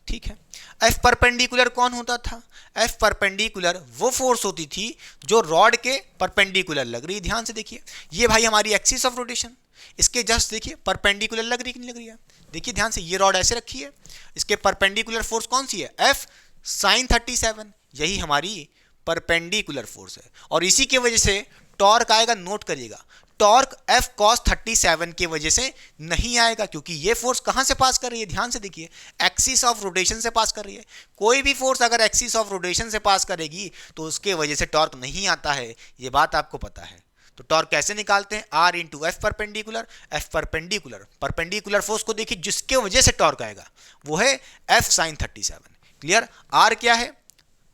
ठीक है। एफ परपेंडिकुलर कौन होता था, एफ परपेंडिकुलर वो फोर्स होती थी जो रॉड के परपेंडिकुलर लग रही है। ध्यान से देखिए, ये भाई हमारी एक्सिस ऑफ रोटेशन, इसके जस्ट देखिए परपेंडिकुलर लग रही है कि नहीं लग रही है, देखिए ध्यान से, ये रॉड ऐसे रखी है, इसके परपेंडिकुलर फोर्स कौन सी है, एफ साइन 37, यही हमारी परपेंडिकुलर फोर्स है। और इसी की वजह से टॉर्क आएगा, नोट करिएगा, टॉर्क एफ कॉस 37 की वजह से नहीं आएगा, क्योंकि ये फोर्स कहां से पास कर रही है, ध्यान से देखिए, एक्सिस ऑफ रोटेशन से पास कर रही है। कोई भी फोर्स अगर एक्सिस ऑफ रोटेशन से पास करेगी तो उसके वजह से टॉर्क नहीं आता है, ये बात आपको पता है। तो टॉर्क कैसे निकालते हैं, R into F perpendicular, F perpendicular, perpendicular force को देखिए जिसके वजह से टॉर्क आएगा वो है एफ साइन 37। क्लियर। आर क्या है,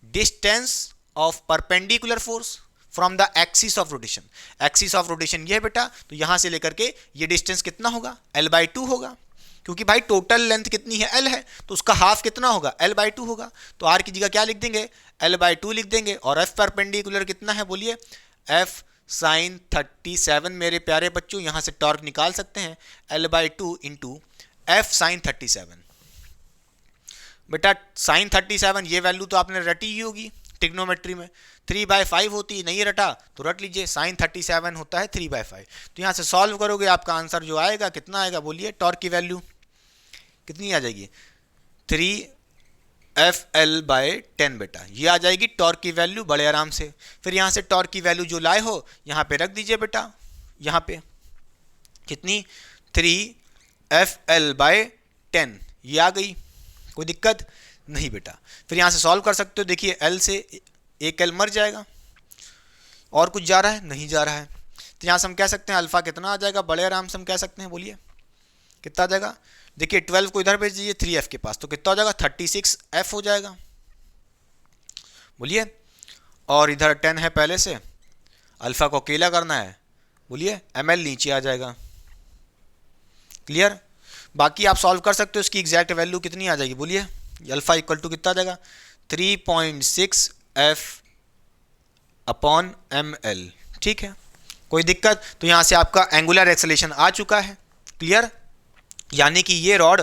distance of perpendicular force from the axis of rotation, axis of rotation ये है बेटा, तो यहां से लेकर के ये डिस्टेंस कितना होगा, l/2 होगा, क्योंकि भाई टोटल लेंथ कितनी है, l है, तो उसका हाफ कितना होगा, l/2 होगा। तो r की जगह क्या लिख देंगे, l/2 लिख देंगे, और f परपेंडिकुलर कितना है, बोलिए f साइन 37 मेरे प्यारे बच्चों, यहां से टॉर्क निकाल सकते हैं l/2 इंटू f साइन 37। बेटा साइन 37 ये वैल्यू तो आपने रटी ही होगी ट्रिग्नोमेट्री में, 3/5 होती, नहीं रटा तो रट लीजिए, साइन 37 होता है 3/5। तो यहाँ से सॉल्व करोगे आपका आंसर जो आएगा कितना आएगा, बोलिए टॉर्क की वैल्यू कितनी आ जाएगी, 3FL/10 बेटा, ये आ जाएगी टॉर्क की वैल्यू बड़े आराम से। फिर यहाँ से टॉर्क की वैल्यू जो लाए हो यहाँ पे रख दीजिए बेटा, यहाँ पे कितनी, 3FL/10 ये आ गई, कोई दिक्कत नहीं बेटा। फिर यहाँ से सॉल्व कर सकते हो, देखिए L से एक L मर जाएगा, और कुछ जा रहा है, नहीं जा रहा है, तो यहाँ से हम कह सकते हैं अल्फा कितना आ जाएगा, बड़े आराम से हम कह सकते हैं, बोलिए कितना आ जाएगा, देखिए 12 को इधर भेज दीजिए 3F के पास, तो कितना हो जाएगा, 36F हो जाएगा, बोलिए। और इधर 10 है पहले से, अल्फा को अकेला करना है, बोलिए ml नीचे आ जाएगा। क्लियर। बाकी आप सॉल्व कर सकते हो, इसकी एग्जैक्ट वैल्यू कितनी आ जाएगी, बोलिए अल्फा इक्वल टू कितना आ जाएगा, 3.6F/ml, ठीक है, कोई दिक्कत। तो यहाँ से आपका एंगुलर एक्सेलरेशन आ चुका है। क्लियर। यानी कि ये रॉड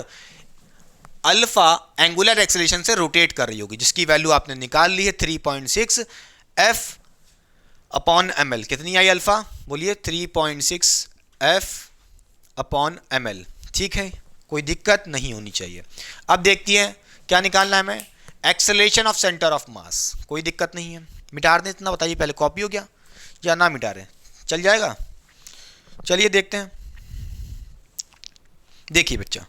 अल्फा एंगुलर एक्सेलरेशन से रोटेट कर रही होगी, जिसकी वैल्यू आपने निकाल ली है 3.6 एफ अपॉन एम एल। कितनी आई अल्फा? बोलिए 3.6 एफ अपॉन एम एल। ठीक है, कोई दिक्कत नहीं होनी चाहिए। अब देखती हैं क्या निकालना है हमें, एक्सेलरेशन ऑफ सेंटर ऑफ मास। कोई दिक्कत नहीं है, मिटा दें इतना, बताइए पहले कॉपी हो गया या ना मिटा रहे, चल जाएगा? चलिए देखते हैं। देखिए बच्चा,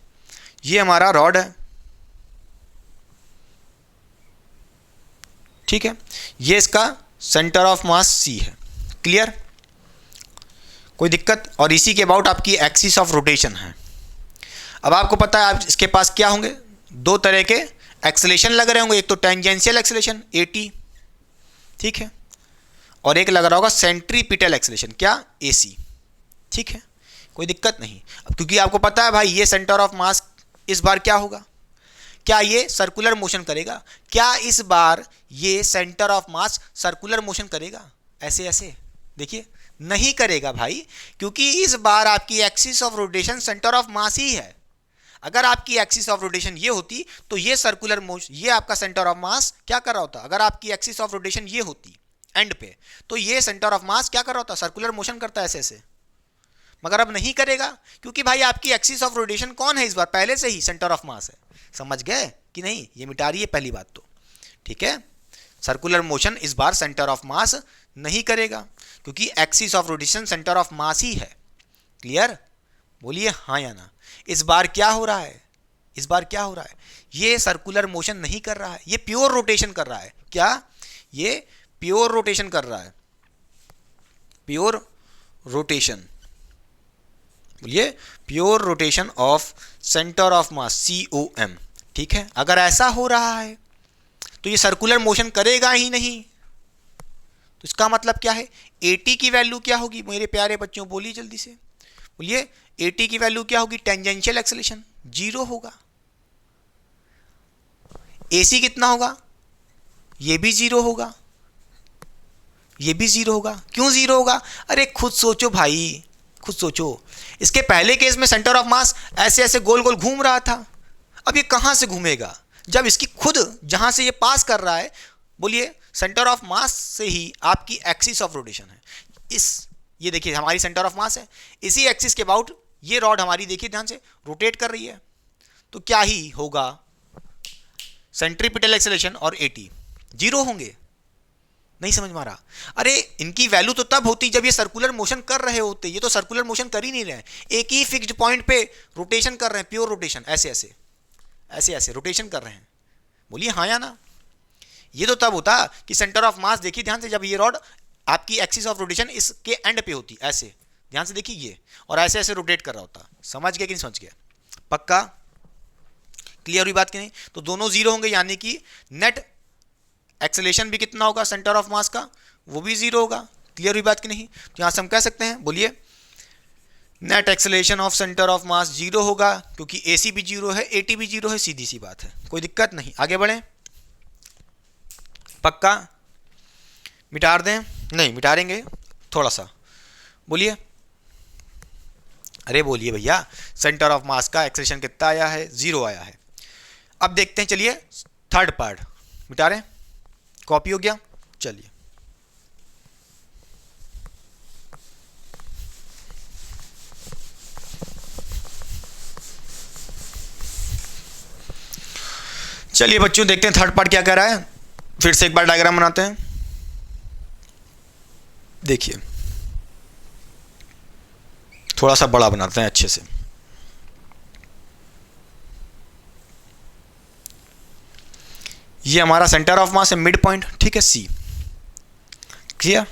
ये हमारा रॉड है, ठीक है, ये इसका सेंटर ऑफ मास सी है। क्लियर? कोई दिक्कत? और इसी के अबाउट आपकी एक्सिस ऑफ रोटेशन है। अब आपको पता है आप इसके पास क्या होंगे, दो तरह के एक्सेलेरेशन लग रहे होंगे, एक तो टेंजेंशियल एक्सेलेरेशन एटी, ठीक है, और एक लग रहा होगा सेंट्रीपिटल एक्सेलेरेशन, क्या? एसी। ठीक है, कोई दिक्कत नहीं। अब क्योंकि आपको पता है भाई ये सेंटर ऑफ मास इस बार क्या होगा, क्या ये सर्कुलर मोशन करेगा? क्या इस बार ये centre of mass circular motion करेगा ऐसे ऐसे? देखिए नहीं करेगा भाई, क्योंकि इस बार आपकी axis of rotation centre of mass ही है। अगर आपकी एक्सिस ऑफ रोटेशन ये होती तो ये सर्कुलर मोशन, ये आपका सेंटर ऑफ मास क्या कर रहा होता? अगर आपकी एक्सिस ऑफ रोटेशन ये होती एंड पे, तो ये सेंटर ऑफ मास क्या कर रहा होता? सर्कुलर मोशन करता है ऐसे ऐसे। मगर अब नहीं करेगा, क्योंकि भाई आपकी एक्सिस ऑफ रोटेशन कौन है इस बार? पहले से ही सेंटर ऑफ मास है। समझ गए कि नहीं? ये मिटा रही है पहली बात तो, ठीक है। सर्कुलर मोशन इस बार सेंटर ऑफ मास नहीं करेगा, क्योंकि axis of rotation centre of mass ही है। क्लियर? बोलिए हाँ या ना। इस बार क्या हो रहा है? इस बार क्या हो रहा है? ये सर्कुलर मोशन नहीं कर रहा है, ये प्योर रोटेशन कर रहा है। क्या? ये प्योर रोटेशन कर रहा है, प्योर रोटेशन। बोलिए pure rotation of centre of mass, COM। ठीक है, अगर ऐसा हो रहा है तो ये सर्कुलर मोशन करेगा ही नहीं। तो इसका मतलब क्या है? AT की वैल्यू क्या होगी मेरे प्यारे बच्चों? बोलिए जल्दी से, बोलिए AT की वैल्यू क्या होगी? टेंजेंशियल एक्सेलरेशन 0 होगा। AC कितना होगा? ये भी 0 होगा, ये भी 0 होगा। क्यों 0 होगा? अरे खुद सोचो भाई, खुद सोचो। इसके पहले केस में सेंटर ऑफ मास ऐसे ऐसे गोल गोल घूम रहा था, अब ये कहां से घूमेगा जब इसकी खुद जहां से ये पास कर रहा है, बोलिए सेंटर ऑफ मास से ही आपकी एक्सिस ऑफ रोटेशन है। इस ये देखिए हमारी सेंटर ऑफ मास है, इसी एक्सिस के अबाउट ये रॉड हमारी देखिए ध्यान से रोटेट कर रही है, तो क्या ही होगा? सेंट्रीपिटल एक्सेलरेशन और AT 0 होंगे। नहीं समझ में आ रहा? अरे इनकी वैल्यू तो तब होती जब ये सर्कुलर मोशन कर रहे होते, ये तो सर्कुलर मोशन कर ही नहीं रहे हैं, एक ही फिक्स्ड पॉइंट पे रोटेशन कर रहे हैं, प्योर रोटेशन, ऐसे ऐसे ऐसे ऐसे रोटेशन कर रहे हैं। बोलिए हाँ या ना। ये तो तब होता कि सेंटर ऑफ मास देखिए ध्यान से, जब ये रॉड आपकी एक्सिस ऑफ रोटेशन इसके एंड पे होती, ऐसे ध्यान से देखिए ये, और ऐसे ऐसे रोटेट कर रहा होता। समझ गया कि नहीं समझ गया? पक्का क्लियर हुई बात कि नहीं? तो दोनों 0 होंगे, यानी कि नेट एक्सेलेरेशन भी कितना होगा सेंटर ऑफ मास का? वो भी 0 होगा। क्लियर हुई बात कि नहीं? तो यहां से हम कह सकते हैं, बोलिए net acceleration of centre of मास 0 होगा, क्योंकि AC भी 0 है, AT भी 0 है, सीधी सी बात है, कोई दिक्कत नहीं। आगे बढ़े, पक्का? मिटा दें? नहीं मिटाएंगे थोड़ा सा, बोलिए। अरे बोलिए भैया, सेंटर ऑफ मास का एक्सेलेरेशन कितना आया है? 0 आया है। अब देखते हैं, चलिए थर्ड पार्ट मिटा रहे हैं, कॉपी हो गया। चलिए चलिए बच्चों देखते हैं थर्ड पार्ट क्या कह रहा है। फिर से एक बार डायग्राम बनाते हैं। देखिए थोड़ा सा बड़ा बनाते हैं अच्छे से। ये हमारा सेंटर ऑफ मास है, मिड पॉइंट, ठीक है, C। क्लियर?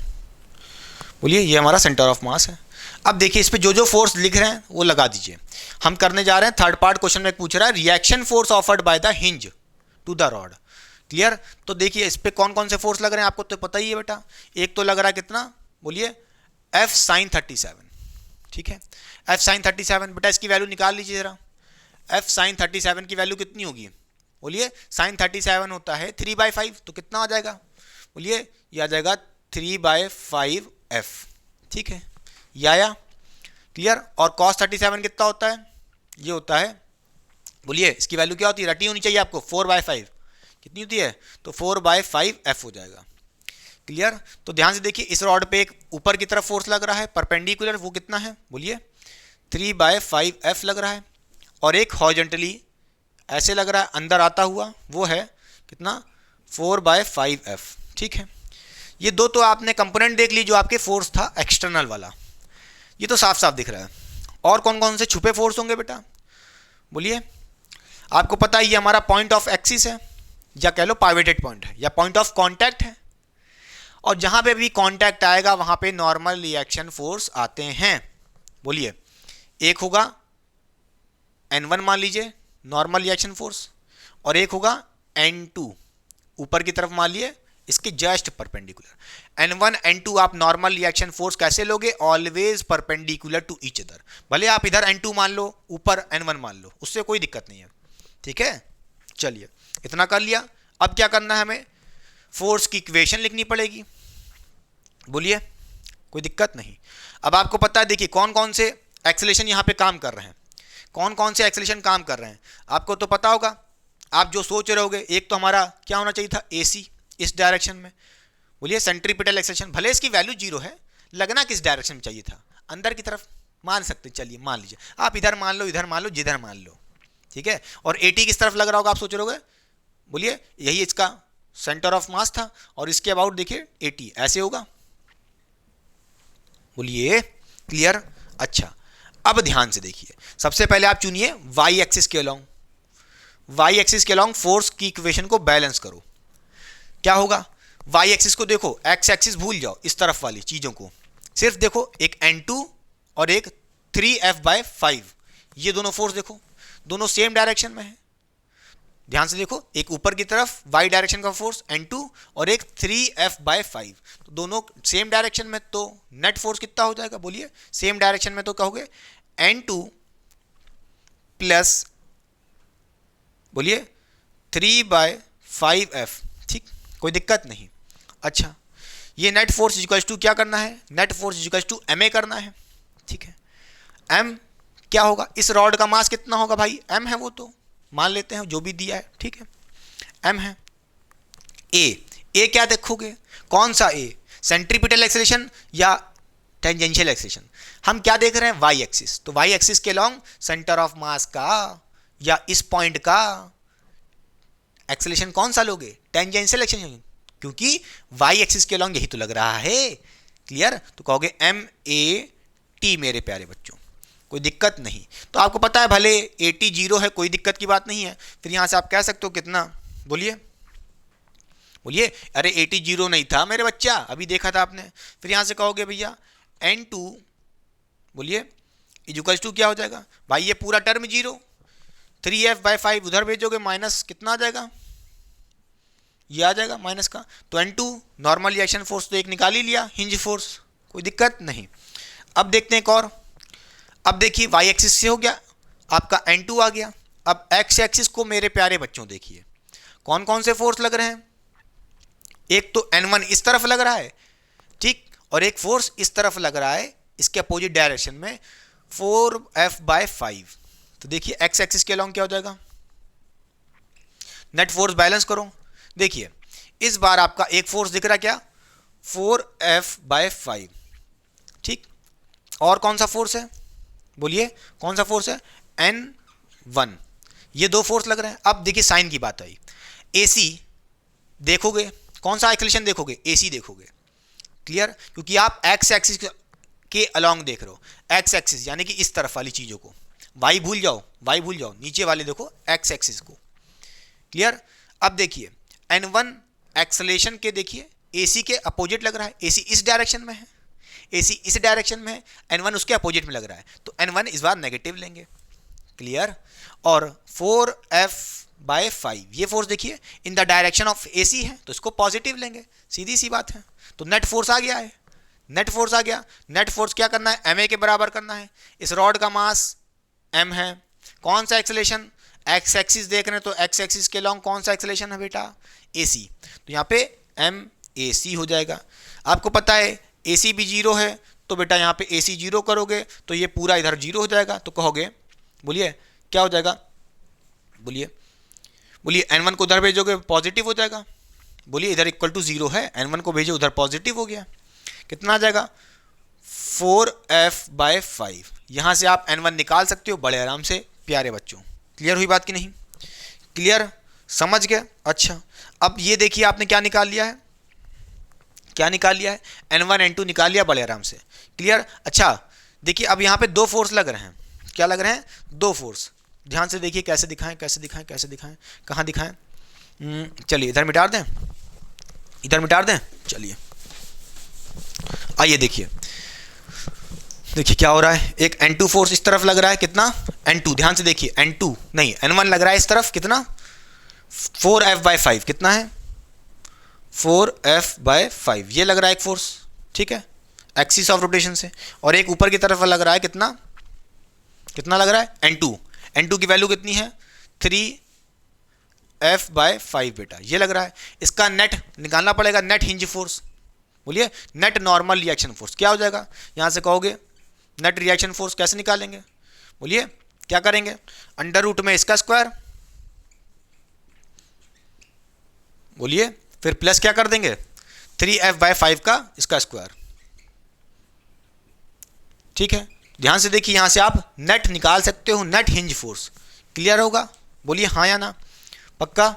बोलिए ये हमारा सेंटर ऑफ मास है। अब देखिए इस पे जो जो फोर्स लिख रहे हैं वो लगा दीजिए। हम करने जा रहे हैं थर्ड पार्ट, क्वेश्चन में पूछ रहा है reaction force offered by the hinge to the rod. Clear? तो देखिए इस पे कौन कौन से फोर्स लग रहे हैं आपको तो पता ही है बेटा। एक तो लग रहा है कितना? बोलिए F sin 37, ठीक है, F sin 37। बेटा इसकी वैल्यू निकाल लीजिए जरा। F sin 37 की वैल्यू कितनी होगी? बोलिए sin 37 होता है 3/5, तो कितना आ जाएगा? बोलिए ये आ जाएगा 3/5F, ठीक है, ये आया। क्लियर? और cos 37 कितना होता है? ये होता है बोलिए इसकी वैल्यू क्या होती है, रटी होनी चाहिए आपको, 4/5 कितनी होती है, तो 4/5F हो जाएगा। क्लियर। तो ध्यान से देखिए, इस रॉड पे एक ऊपर की तरफ फोर्स लग रहा है परपेंडिकुलर, वो कितना है बोलिए, 3/5F लग रहा है, और एक हॉरिजॉन्टली ऐसे लग रहा है अंदर आता हुआ, वो है कितना, 4/5F। ठीक है, ये दो तो आपने कंपोनेंट देख ली जो आपके फोर्स था एक्सटर्नल वाला, ये तो साफ साफ दिख रहा है। और कौन कौन से छुपे फोर्स होंगे बेटा, बोलिए। आपको पता है ये हमारा पॉइंट ऑफ एक्सिस है, या कह लो पाइवेटेड पॉइंट है, या पॉइंट ऑफ कांटेक्ट है, और जहां पे भी कांटेक्ट आएगा वहां पे नॉर्मल रिएक्शन फोर्स आते हैं। बोलिए, एक होगा N1 मान लीजिए नॉर्मल रिएक्शन फोर्स, और एक होगा N2 ऊपर की तरफ मान लिए इसके जस्ट परपेंडिकुलर। N1 N2 आप नॉर्मल रिएक्शन फोर्स कैसे लोगे, always perpendicular to each other. भले आप इधर N2 मान लो ऊपर N1 मान लो, उससे कोई दिक्कत नहीं है। ठीक है, चलिए इतना कर लिया। अब क्या करना है, हमें फोर्स की इक्वेशन लिखनी पड़ेगी। बोलिए, कोई दिक्कत नहीं। अब आपको पता है, देखिए कौन कौन से एक्सेलेरेशन यहाँ पे काम कर रहे हैं, कौन कौन से एक्सेलेरेशन काम कर रहे हैं आपको तो पता होगा। आप जो सोच रहे होगे, एक तो हमारा क्या होना चाहिए था, AC इस डायरेक्शन में। बोलिए, सेंट्रीपिटल एक्सेलेरेशन, भले इसकी वैल्यू 0 है, लगना किस डायरेक्शन में चाहिए था, अंदर की तरफ मान सकते। चलिए मान लीजिए, आप इधर मान लो, इधर मान लो, जिधर मान लो। ठीक है, और AT किस तरफ लग रहा होगा आप सोच रहे होगे, बोलिए यही इसका सेंटर ऑफ मास था, और इसके अबाउट देखिए AT ऐसे होगा। बोलिए क्लियर। अच्छा, अब ध्यान से देखिए, सबसे पहले आप चुनिए वाई एक्सिस के अलोंग, वाई एक्सिस के अलोंग फोर्स की इक्वेशन को बैलेंस करो। क्या होगा, वाई एक्सिस को देखो, एक्स एक्सिस भूल जाओ, इस तरफ वाली चीजों को सिर्फ देखो, एक N2 और एक 3F/5, ये दोनों फोर्स देखो, दोनों सेम डायरेक्शन में है। ध्यान से देखो, एक ऊपर की तरफ वाई डायरेक्शन का फोर्स N2 और एक 3F/5, तो दोनों सेम डायरेक्शन में, तो नेट फोर्स कितना हो जाएगा, बोलिए सेम डायरेक्शन में तो कहोगे N2 प्लस बोलिए 3/5F। ठीक, कोई दिक्कत नहीं। अच्छा, ये नेट फोर्स इक्वल्स टू क्या करना है, net force equals to MA करना है। ठीक है, M क्या होगा, इस रॉड का मास कितना होगा भाई, M है, वो तो मान लेते हैं जो भी दिया है। ठीक है, M है। A क्या देखोगे, कौन सा A, सेंट्रीपिटल एक्सेलेरेशन या टेंजेंशियल एक्सेलेरेशन। हम क्या देख रहे हैं, वाई एक्सिस, तो वाई एक्सिस के लॉन्ग सेंटर ऑफ मास का या इस पॉइंट का एक्सेलेरेशन कौन सा लोगे, टेंजेंशियल एक्सेलेरेशन, क्योंकि वाई एक्सिस के लॉन्ग यही तो लग रहा है। क्लियर, तो कहोगे MAT मेरे प्यारे बच्चों, कोई दिक्कत नहीं। तो आपको पता है भले AT 0 है, कोई दिक्कत की बात नहीं है। फिर यहां से आप कह सकते हो कितना, बोलिए बोलिए, अरे AT 0 नहीं था मेरे बच्चा, अभी देखा था आपने। फिर यहां से कहोगे भैया N2 बोलिए इक्वल्स टू क्या हो जाएगा भाई, ये पूरा टर्म 0, 3F/5 उधर भेजोगे माइनस कितना आ जाएगा, ये आ जाएगा माइनस का। तो N2 नॉर्मल रिएक्शन फोर्स तो एक निकाल ही लिया, हिंज फोर्स, कोई दिक्कत नहीं। अब देखते हैं एक और। अब देखिए वाई एक्सिस से हो गया आपका N2 आ गया। अब एक्स एक्सिस को मेरे प्यारे बच्चों देखिए, कौन कौन से फोर्स लग रहे हैं, एक तो N1 इस तरफ लग रहा है, ठीक, और एक फोर्स इस तरफ लग रहा है इसके अपोजिट डायरेक्शन में 4F/5। तो देखिए एक्स एक्सिस के अलोंग क्या हो जाएगा, नेट फोर्स बैलेंस करो। देखिए इस बार आपका एक फोर्स दिख रहा है क्या, 4F/5। ठीक, और कौन सा फोर्स है, बोलिए कौन सा फोर्स है, N1। ये दो फोर्स लग रहे हैं। अब देखिए साइन की बात आई, AC देखोगे, कौन सा एक्सेलेरेशन देखोगे, AC देखोगे। क्लियर, क्योंकि आप एक्स एक्सिस के अलोंग देख रहे हो, एक्स एक्सिस यानी कि इस तरफ वाली चीजों को, वाई भूल जाओ, वाई भूल जाओ, नीचे वाले देखो एक्स एक्सिस को। क्लियर, अब देखिए N1 एक्सेलेरेशन के देखिए AC के अपोजिट लग रहा है, AC इस डायरेक्शन में है, AC इस डायरेक्शन में है, N1 उसके अपोजिट में लग रहा है, तो N1 इस बार नेगेटिव लेंगे। क्लियर, और 4F/5 ये फोर्स देखिए in the direction of AC है, तो इसको पॉजिटिव लेंगे, सीधी सी बात है। तो नेट फोर्स आ गया है, नेट फोर्स आ गया। नेट फोर्स क्या करना है, MA के बराबर करना है। इस रॉड का मास M है, कौन सा एक्सेलेरेशन, एक्स एक्सिस देख रहे हैं, तो एक्स एक्सिस के लॉन्ग कौन सा एक्सेलेरेशन है बेटा, AC, तो यहाँ पे MAC हो जाएगा। आपको पता है AC भी 0 है, तो बेटा यहाँ पे AC 0 करोगे तो ये पूरा इधर 0 हो जाएगा, तो कहोगे, बोलिए क्या हो जाएगा, बोलिए बोलिए, n1 को उधर भेजोगे पॉजिटिव हो जाएगा। बोलिए इधर इक्वल टू 0 है, n1 को भेजो उधर पॉजिटिव हो गया, कितना आ जाएगा 4f/5। यहाँ से आप n1 निकाल सकते हो बड़े आराम से प्यारे बच्चों। क्लियर हुई बात कि नहीं? क्लियर, समझ गए? अच्छा, अब ये देखिए आपने क्या निकाल लिया है, क्या निकाल लिया है, n1 n2 निकाल लिया बड़े आराम से। क्लियर। अच्छा देखिए अब यहाँ पे दो फोर्स लग रहे हैं, क्या लग रहे हैं? दो फोर्स। ध्यान से देखिए कैसे दिखाएं, कैसे दिखाएं, कैसे दिखाएं, कहाँ दिखाएं? चलिए इधर मिटा दें, इधर मिटा दें। चलिए आइए देखिए, देखिए क्या हो रहा है, एक n2 फोर्स इस तरफ लग रहा है, कितना n2, ध्यान से देखिए n2 नहीं n1 लग रहा है इस तरफ, कितना 4f/5, कितना है 4f/5, ये लग रहा है एक फोर्स, ठीक है, एक्सिस ऑफ रोटेशन से। और एक ऊपर की तरफ लग रहा है, कितना कितना लग रहा है n2, n2 की वैल्यू कितनी है 3f/5 बेटा, ये लग रहा है। इसका नेट निकालना पड़ेगा, नेट हिंज फोर्स। बोलिए नेट नॉर्मल रिएक्शन फोर्स क्या हो जाएगा, यहां से कहोगे नेट रिएक्शन फोर्स कैसे निकालेंगे? बोलिए क्या करेंगे, अंडर रूट में इसका स्क्वायर, बोलिए फिर प्लस क्या कर देंगे 3f/5 का इसका स्क्वायर, ठीक है। ध्यान से देखिए यहां से आप नेट निकाल सकते हो, नेट हिंज फोर्स। क्लियर होगा? बोलिए हाँ या ना? पक्का?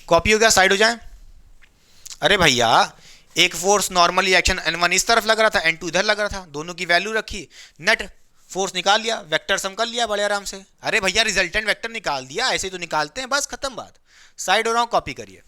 कॉपी हो गया, साइड हो जाए। अरे भैया एक फोर्स नॉर्मल रिएक्शन n1 इस तरफ लग रहा था, n2 इधर लग रहा था, दोनों की वैल्यू रखी, नेट फोर्स निकाल लिया, वेक्टर सम कर लिया बड़े आराम से। अरे भैया रिजल्टेंट वेक्टर निकाल दिया, ऐसे तो निकालते हैं, बस खत्म बात। साइड हो रहा हूं, कॉपी करिए।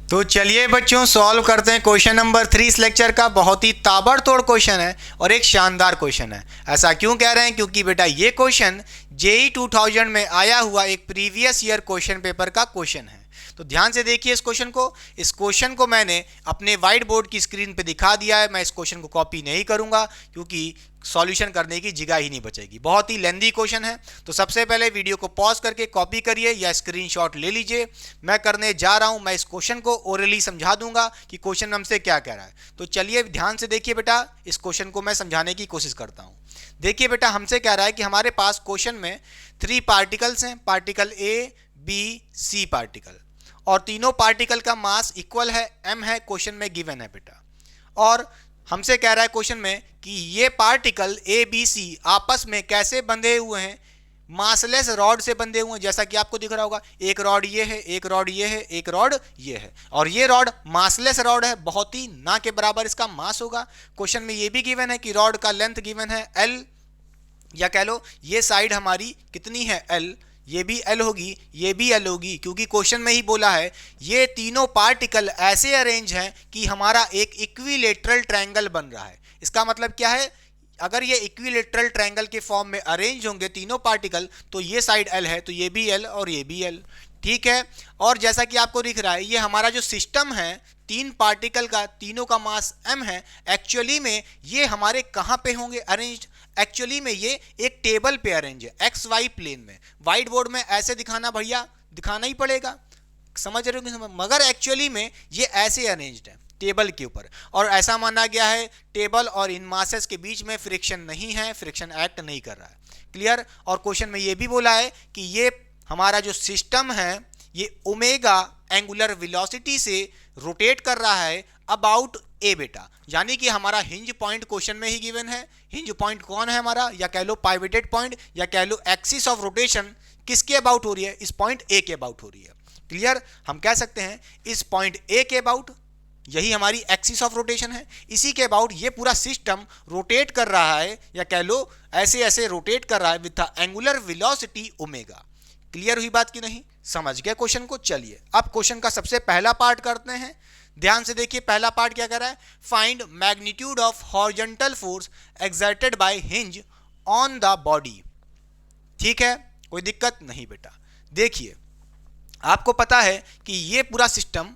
तो चलिए बच्चों सॉल्व करते हैं क्वेश्चन नंबर 3 इस लेक्चर का। बहुत ही ताबड़तोड़ क्वेश्चन है और एक शानदार क्वेश्चन है। ऐसा क्यों कह रहे हैं? क्योंकि बेटा ये क्वेश्चन जेई 2000 में आया हुआ एक प्रीवियस ईयर क्वेश्चन पेपर का क्वेश्चन है। तो ध्यान से देखिए इस क्वेश्चन को। इस क्वेश्चन को मैंने अपने व्हाइट बोर्ड की स्क्रीन पे दिखा दिया है। मैं इस क्वेश्चन को कॉपी नहीं करूंगा क्योंकि सॉल्यूशन करने की जगह ही नहीं बचेगी, बहुत ही लेंदी क्वेश्चन है। तो सबसे पहले वीडियो को पॉज करके कॉपी करिए या स्क्रीनशॉट ले लीजिए। मैं करने जा रहा हूं, मैं इस क्वेश्चन को ओरली समझा दूंगा कि क्वेश्चन हमसे क्या कह रहा है। तो चलिए ध्यान से देखिए बेटा, इस क्वेश्चन को मैं समझाने की कोशिश करता हूं। देखिए बेटा हमसे कह रहा है कि हमारे पास क्वेश्चन में 3 पार्टिकल्स हैं, particle A B C particle, और तीनों पार्टिकल का मास इक्वल है, m है, क्वेश्चन में गिवन है बेटा। और हमसे कह रहा है क्वेश्चन में कि ये पार्टिकल ए बी सी आपस में कैसे बंधे हुए हैं, मासलेस रॉड से बंधे हुए हैं। जैसा कि आपको दिख रहा होगा, एक रॉड ये है, एक रॉड ये है, एक रॉड ये है, और ये रॉड मासलेस रॉड है, बहुत ही ना के बराबर इसका मास होगा। क्वेश्चन में ये भी गिवन है कि रॉड का लेंथ गिवन है l, या कह लो ये साइड हमारी कितनी है l, ये भी L होगी, ये भी L होगी, क्योंकि क्वेश्चन में ही बोला है ये तीनों पार्टिकल ऐसे अरेंज हैं कि हमारा एक इक्विलेटरल ट्रायंगल बन रहा है। इसका मतलब क्या है, अगर ये इक्विलेटरल ट्रायंगल के फॉर्म में अरेंज होंगे तीनों पार्टिकल, तो ये साइड L है, तो ये भी L और ये भी L, ठीक है। और जैसा कि आपको दिख रहा है, ये हमारा जो सिस्टम है 3 पार्टिकल का, तीनों का मास m है। एक्चुअली में ये हमारे कहाँ पे होंगे अरेंज्ड? एक्चुअली में ये एक टेबल पे अरेंज है, एक्स वाई प्लेन में। व्हाइट बोर्ड में ऐसे दिखाना भैया, दिखाना ही पड़ेगा, समझ रहे हो? मगर एक्चुअली में ये ऐसे अरेंज्ड है टेबल के ऊपर, और ऐसा माना गया है टेबल और इन मासेस के बीच में फ्रिक्शन नहीं है, फ्रिक्शन एक्ट नहीं कर रहा है। क्लियर? और क्वेश्चन में ये भी बोला है कि ये हमारा जो सिस्टम है ये ओमेगा एंगुलर वेलोसिटी से रोटेट कर रहा है अबाउट ए बेटा, यानी कि हमारा हिंज पॉइंट क्वेश्चन में ही गिवन है। हिंज पॉइंट कौन है हमारा, या कह लो पाइवोटेड पॉइंट, या कह लो एक्सिस ऑफ रोटेशन किसके अबाउट हो रही है? इस पॉइंट ए के अबाउट हो रही है। क्लियर? हम कह सकते हैं इस पॉइंट ए के अबाउट, यही हमारी एक्सिस ऑफ रोटेशन है, इसी के अबाउट ये पूरा सिस्टम रोटेट कर रहा है, या कह लो ऐसे ऐसे रोटेट कर रहा है with the angular velocity omega. Clear हुई बात कि नहीं? समझ गए क्वेश्चन को? चलिए अब क्वेश्चन का सबसे पहला पार्ट करते हैं। ध्यान से देखिए पहला पार्ट क्या कर रहा है, find magnitude of horizontal force exerted by hinge on the body. ठीक है, कोई दिक्कत नहीं बेटा। देखिए आपको पता है कि ये पूरा सिस्टम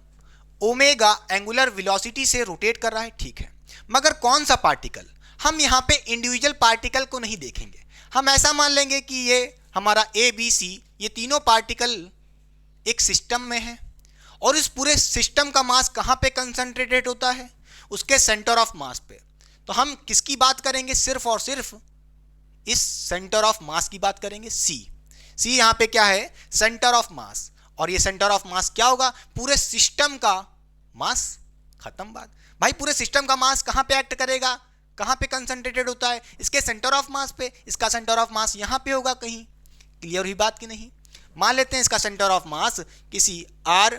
ओमेगा एंगुलर वेलोसिटी से रोटेट कर रहा है, ठीक है, मगर कौन सा पार्टिकल? हम यहाँ पे इंडिविजुअल पार्टिकल को नहीं देखेंगे, हम ऐसा मान लेंगे कि ये हमारा ए बी सी, ये तीनों पार्टिकल एक सिस्टम में है, और इस पूरे सिस्टम का मास कहाँ पे कंसंट्रेटेड होता है? उसके सेंटर ऑफ मास पे। तो हम किसकी बात करेंगे? सिर्फ और सिर्फ इस सेंटर ऑफ मास की बात करेंगे, सी। सी यहाँ पे क्या है, सेंटर ऑफ मास, और ये सेंटर ऑफ मास क्या होगा, पूरे सिस्टम का मास। खत्म बात भाई। पूरे सिस्टम का मास कहाँ पे एक्ट करेगा, कहाँ पे कंसंट्रेटेड होता है, इसके सेंटर ऑफ मास पे। इसका सेंटर ऑफ मास यहाँ पे होगा कहीं। क्लियर हुई बात कि नहीं? मान लेते हैं इसका सेंटर ऑफ मास किसी r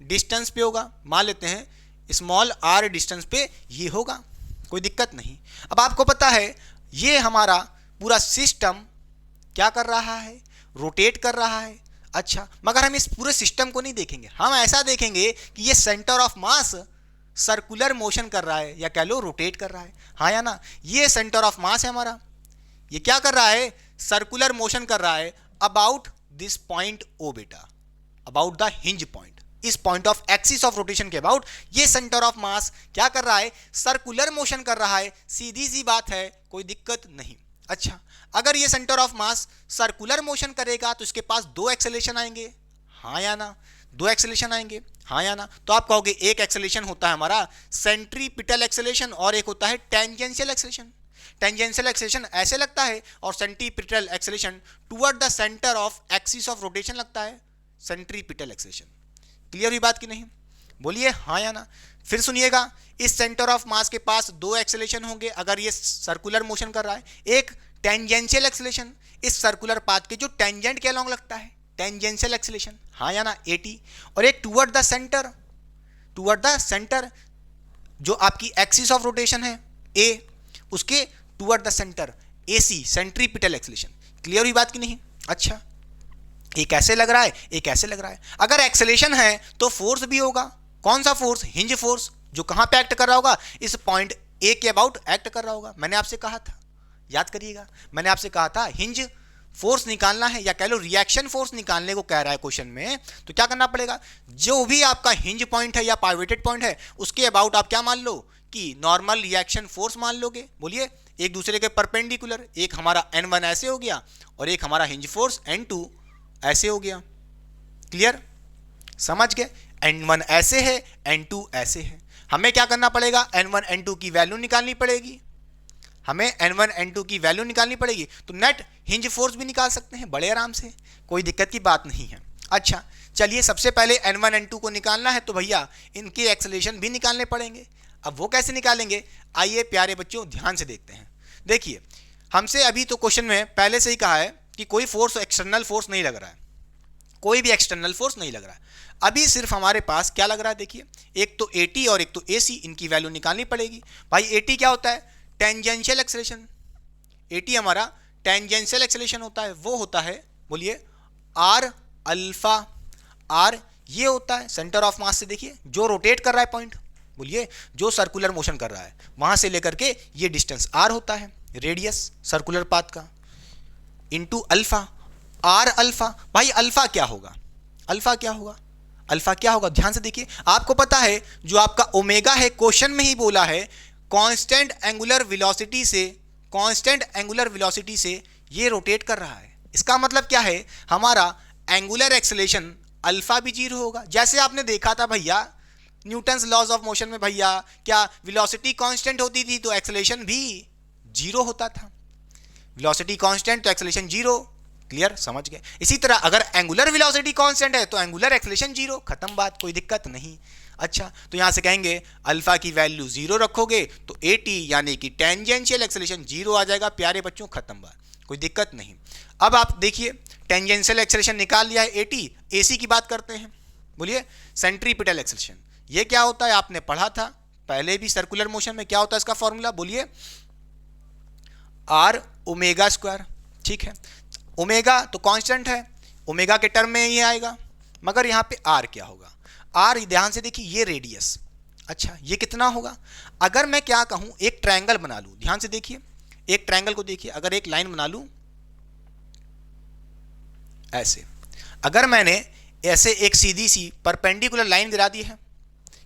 डिस्टेंस पे होगा, मान लेते हैं स्मॉल r डिस्टेंस पे ये होगा, कोई दिक्कत नहीं। अब आपको पता है ये हमारा पूरा सिस्टम क्या कर रहा है, रोटेट कर रहा है। अच्छा, मगर हम इस पूरे सिस्टम को नहीं देखेंगे, हम ऐसा देखेंगे कि ये centre of mass circular motion कर रहा है, या कह लो रोटेट कर रहा है। हाँ या ना? ये सेंटर ऑफ मास है हमारा, ये क्या कर रहा है, सर्कुलर मोशन कर रहा है अबाउट दिस पॉइंट ओ बेटा, अबाउट द हिंज पॉइंट, इस point of axis of rotation के अबाउट ये सेंटर ऑफ मास क्या कर रहा है, सर्कुलर मोशन कर रहा है। सीधी सी बात है, कोई दिक्कत नहीं। अच्छा, अगर ये centre of mass circular motion करेगा तो इसके पास दो एक्सेलेरेशन आएंगे, हाँ या ना? दो एक्सेलेरेशन आएंगे, हाँ या ना? तो आप कहोगे एक एक्सेलेरेशन होता है हमारा सेंट्रीपिटल एक्सेलेरेशन और एक होता है टेंजेंशियल एक्सेलेरेशन। टेंजेंशियल एक्सेलेरेशन ऐसे लगता है और centripetal acceleration toward the centre of axis of rotation लगता है, सेंट्रीपिटल एक्सेलेरेशन। क्लियर हुई बात कि नहीं? बोलिए हाँ या ना? फिर सुनिएगा, इस सेंटर ऑफ मास के पास दो एक्सेलेरेशन होंगे अगर ये सर्कुलर मोशन कर रहा है। एक टेंजेंशियल एक्सेलेरेशन, इस सर्कुलर पाथ के जो टेंजेंट के अलॉन्ग लगता है, टेंजेंशियल एक्सेलेरेशन, हाँ या ना, AT। और एक toward the centre, toward the centre जो आपकी एक्सिस ऑफ रोटेशन है A, उसके toward the centre AC, centripetal acceleration. Clear हुई बात कि नहीं? अच्छा, एक ऐसे लग रहा है, एक ऐसे लग रहा है। अगर एक्सेलेरेशन है तो फोर्स भी होगा। कौन सा फोर्स? हिंज फोर्स, जो कहां पे एक्ट कर रहा होगा, इस पॉइंट ए के अबाउट एक्ट कर रहा होगा। मैंने आपसे कहा था, याद करिएगा, मैंने आपसे कहा था हिंज फोर्स निकालना है, या कह लो रिएक्शन फोर्स निकालने को कह रहा है क्वेश्चन में, तो क्या करना पड़ेगा, जो भी आपका हिंज पॉइंट है या पाइवेटेड पॉइंट है उसके अबाउट आप क्या मान लो कि नॉर्मल रिएक्शन फोर्स मान लोगे। बोलिए, एक दूसरे के परपेंडिकुलर, एक हमारा N1 ऐसे हो गया और एक हमारा हिंज फोर्स N2 ऐसे हो गया। क्लियर? समझ गए? N1 ऐसे है, N2 ऐसे है। हमें क्या करना पड़ेगा, N1 N2 की वैल्यू निकालनी पड़ेगी, हमें N1 N2 की वैल्यू निकालनी पड़ेगी। तो नेट हिंज फोर्स भी निकाल सकते हैं बड़े आराम से, कोई दिक्कत की बात नहीं है। अच्छा, चलिए सबसे पहले N1 N2 को निकालना है तो भैया इनके एक्सेलेरेशन भी निकालने पड़ेंगे। अब वो कैसे निकालेंगे, आइए प्यारे बच्चों ध्यान से देखते हैं। देखिए, हमसे अभी तो क्वेश्चन में पहले से ही कहा है कि कोई फोर्स, एक्सटर्नल फोर्स नहीं लग रहा है, कोई भी एक्सटर्नल फोर्स नहीं लग रहा है। अभी सिर्फ हमारे पास क्या लग रहा है, देखिए, एक तो AT और एक तो AC, इनकी वैल्यू निकालनी पड़ेगी। भाई AT क्या होता है, टेंजेंशियल एक्सेलेरेशन। AT हमारा टेंजेंशियल एक्सेलेरेशन होता है, वो होता है, बोलिए, R अल्फा। R ये होता है सेंटर ऑफ मास से, देखिए, जो रोटेट कर रहा है पॉइंट, बोलिए, जो सर्कुलर मोशन कर रहा है वहां से लेकर के ये डिस्टेंस R होता है, रेडियस सर्कुलर पाथ का, इंटू अल्फा, R अल्फा। भाई अल्फा क्या होगा, अल्फा क्या होगा, अल्फा क्या होगा, ध्यान से देखिए। आपको पता है जो आपका ओमेगा है, क्वेश्चन में ही बोला है कांस्टेंट एंगुलर वेलोसिटी से, कांस्टेंट एंगुलर वेलोसिटी से ये रोटेट कर रहा है। इसका मतलब क्या है, हमारा एंगुलर एक्सेलेरेशन अल्फा भी 0 होगा। जैसे आपने देखा था भैया न्यूटन्स लॉज ऑफ मोशन में, भैया क्या वेलोसिटी कांस्टेंट होती थी तो एक्सेलेरेशन भी 0 होता था। वेलोसिटी कांस्टेंट तो एक्सेलेरेशन 0। क्लियर? समझ गए? इसी तरह अगर एंगुलर वेलोसिटी कांस्टेंट है तो एंगुलर एक्सेलेरेशन 0, खत्म बात, कोई दिक्कत नहीं। अच्छा, तो यहां से कहेंगे अल्फा की वैल्यू 0 रखोगे तो AT यानी कि टेंजेंशियल एक्सेलेरेशन 0 आ जाएगा प्यारे बच्चों, खत्म बात, कोई दिक्कत नहीं। अब आप देखिए, टेंजेंशियल एक्सेलेरेशन निकाल लिया है AT, AC की बात करते हैं। बोलिए, सेंट्रीपिटल एक्सेलेरेशन, ये क्या होता है, आपने पढ़ा था पहले भी सर्कुलर मोशन में, क्या होता है इसका फॉर्मूला, बोलिए, R ओमेगा स्क्वायर। ठीक है, ओमेगा तो कांस्टेंट है, ओमेगा के टर्म में ये आएगा, मगर यहाँ पे R क्या होगा, R ध्यान से देखिए, ये रेडियस। अच्छा, ये कितना होगा, अगर मैं क्या कहूं, एक ट्रायंगल बना लूं, ध्यान से देखिए, एक ट्रायंगल को देखिए, अगर एक लाइन बना लूं ऐसे, अगर मैंने ऐसे एक सीधी सी परपेंडिकुलर लाइन गिरा दी है,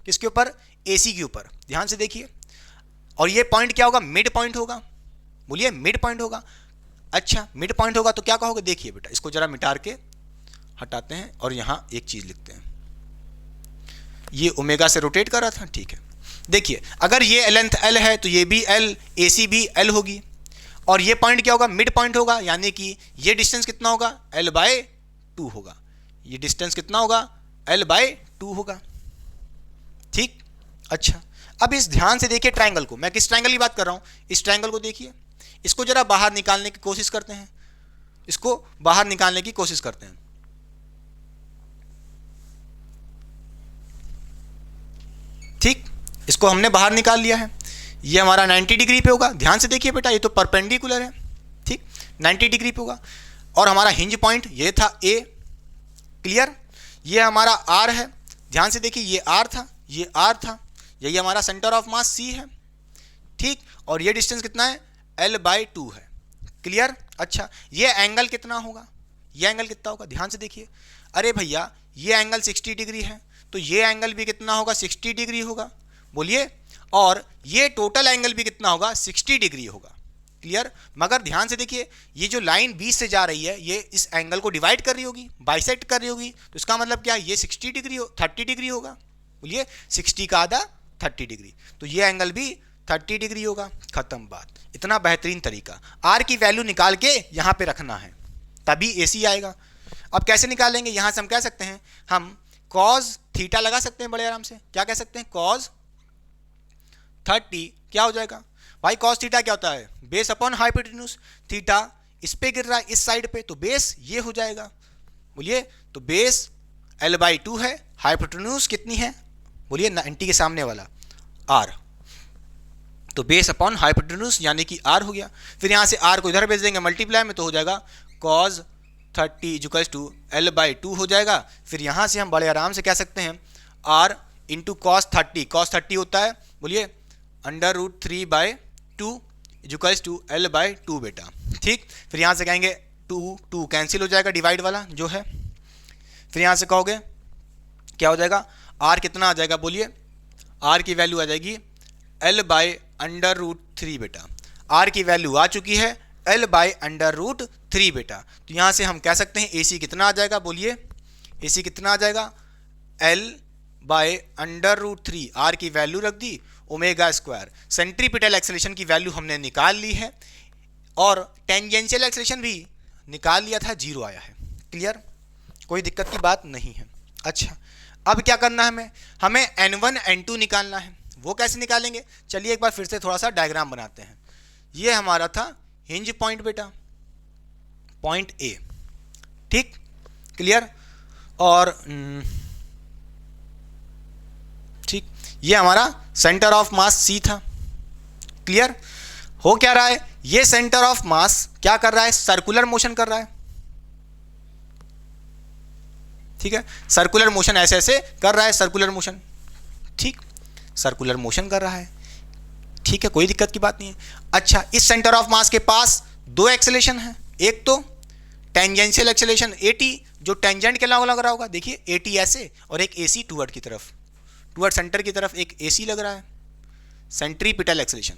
किसके ऊपर, AC के ऊपर, ध्यान से देखिए, और ये पॉइंट क्या होगा, मिड पॉइंट होगा। बोलिए, मिड पॉइंट होगा। अच्छा, मिड पॉइंट होगा तो क्या कहोगे, देखिए बेटा, इसको जरा मिटार के हटाते हैं और यहां एक चीज लिखते हैं, ये ओमेगा से रोटेट कर रहा था, ठीक है। देखिए, अगर ये लेंथ L है तो ये भी L, AC भी L होगी, और ये पॉइंट क्या होगा, मिड पॉइंट होगा, यानी कि ये डिस्टेंस कितना होगा, l/2 होगा। ये डिस्टेंस कितना होगा, l/2 होगा। ठीक, अच्छा अब इस ध्यान से देखिए ट्रायंगल को, मैं किस ट्रायंगल की बात कर रहा हूं, इस ट्रायंगल को देखिए। इसको जरा बाहर निकालने की कोशिश करते हैं, इसको बाहर निकालने की कोशिश करते हैं। ठीक, इसको हमने बाहर निकाल लिया है। ये हमारा 90 डिग्री पे होगा। ध्यान से देखिए बेटा, ये तो परपेंडिकुलर है। ठीक, 90 डिग्री पे होगा। और हमारा हिंज पॉइंट ये था ए। क्लियर, ये हमारा आर है। ध्यान से देखिए, ये आर था, ये आर था। यही हमारा सेंटर ऑफ मास सी है। ठीक, और ये डिस्टेंस कितना है, l/2 है। क्लियर, अच्छा ये एंगल कितना होगा, ये एंगल कितना होगा, ध्यान से देखिए। अरे भैया ये एंगल 60 डिग्री है, तो ये एंगल भी कितना होगा, 60 डिग्री होगा। बोलिए, और ये टोटल एंगल भी कितना होगा, 60 डिग्री होगा। क्लियर, मगर ध्यान से देखिए, ये जो लाइन बीच से जा रही है, ये इस एंगल को डिवाइड कर रही होगी, बाइसेक्ट कर रही होगी। तो इसका मतलब क्या, ये 60 डिग्री 30 डिग्री होगा। बोलिए, 60 का आधा 30 डिग्री, तो ये एंगल भी 30 डिग्री होगा। खत्म बात। इतना बेहतरीन तरीका, आर की वैल्यू निकाल के यहाँ पे रखना है, तभी AC आएगा। अब कैसे निकालेंगे, यहाँ से हम कह सकते हैं, हम कॉज थीटा लगा सकते हैं बड़े आराम से। क्या कह सकते हैं, कॉज 30 क्या हो जाएगा भाई, कॉस थीटा क्या होता है, बेस अपॉन हाइपोटेन्यूज। थीटा इस पे गिर रहा है, इस साइड पे, तो बेस ये हो जाएगा। बोलिए, तो बेस l/2 है, हाइपोटेन्यूज कितनी है, बोलिए 90 के सामने वाला r, तो बेस अपॉन हाइपोटेन्यूज यानी कि r हो गया। फिर यहाँ से r को इधर भेज देंगे मल्टीप्लाई में, तो हो जाएगा cos 30 = l/2 हो जाएगा। फिर यहाँ से हम बड़े आराम से कह सकते हैं r इंटू cos 30 होता है, बोलिए √3/2 = l/2 बेटा। ठीक, फिर यहाँ से कहेंगे 2 कैंसिल हो जाएगा, डिवाइड वाला जो है। फिर यहाँ से कहोगे क्या हो जाएगा, r कितना आ जाएगा, बोलिए r की वैल्यू आ जाएगी l/√3 बेटा। r की वैल्यू आ चुकी है l/√3 बेटा। तो यहाँ से हम कह सकते हैं AC कितना आ जाएगा, बोलिए AC कितना आ जाएगा, l/√3, r की वैल्यू रख दी, ω²। सेंट्रीपिटल एक्सेलरेशन की वैल्यू हमने निकाल ली है, और टेंजेंशियल एक्सेलरेशन भी निकाल लिया था, 0 आया है। क्लियर, कोई दिक्कत की बात नहीं है। अच्छा, अब क्या करना है, हमें N1 N2 निकालना है। वो कैसे निकालेंगे, चलिए एक बार फिर से थोड़ा सा डायग्राम बनाते हैं। ये हमारा था हिंज पॉइंट बेटा, पॉइंट A। ठीक, क्लियर, और ठीक, ये हमारा सेंटर ऑफ मास C था। क्लियर, हो क्या रहा है, ये सेंटर ऑफ मास क्या कर रहा है, सर्कुलर मोशन कर रहा है। ठीक है, सर्कुलर मोशन ऐसे ऐसे कर रहा है, सर्कुलर मोशन। ठीक, सर्कुलर मोशन कर रहा है। ठीक है, कोई दिक्कत की बात नहीं है। अच्छा, इस सेंटर ऑफ मास के पास 2 एक्सेलेरेशन है, एक तो टेंजेंशियल एक्सेलेरेशन AT जो टेंजेंट के लग रहा होगा, देखिए AT ऐसे, और एक AC टूवर्ड की तरफ, टूवर्ड सेंटर की तरफ एक AC लग रहा है, सेंट्रीपिटल एक्सेलेरेशन।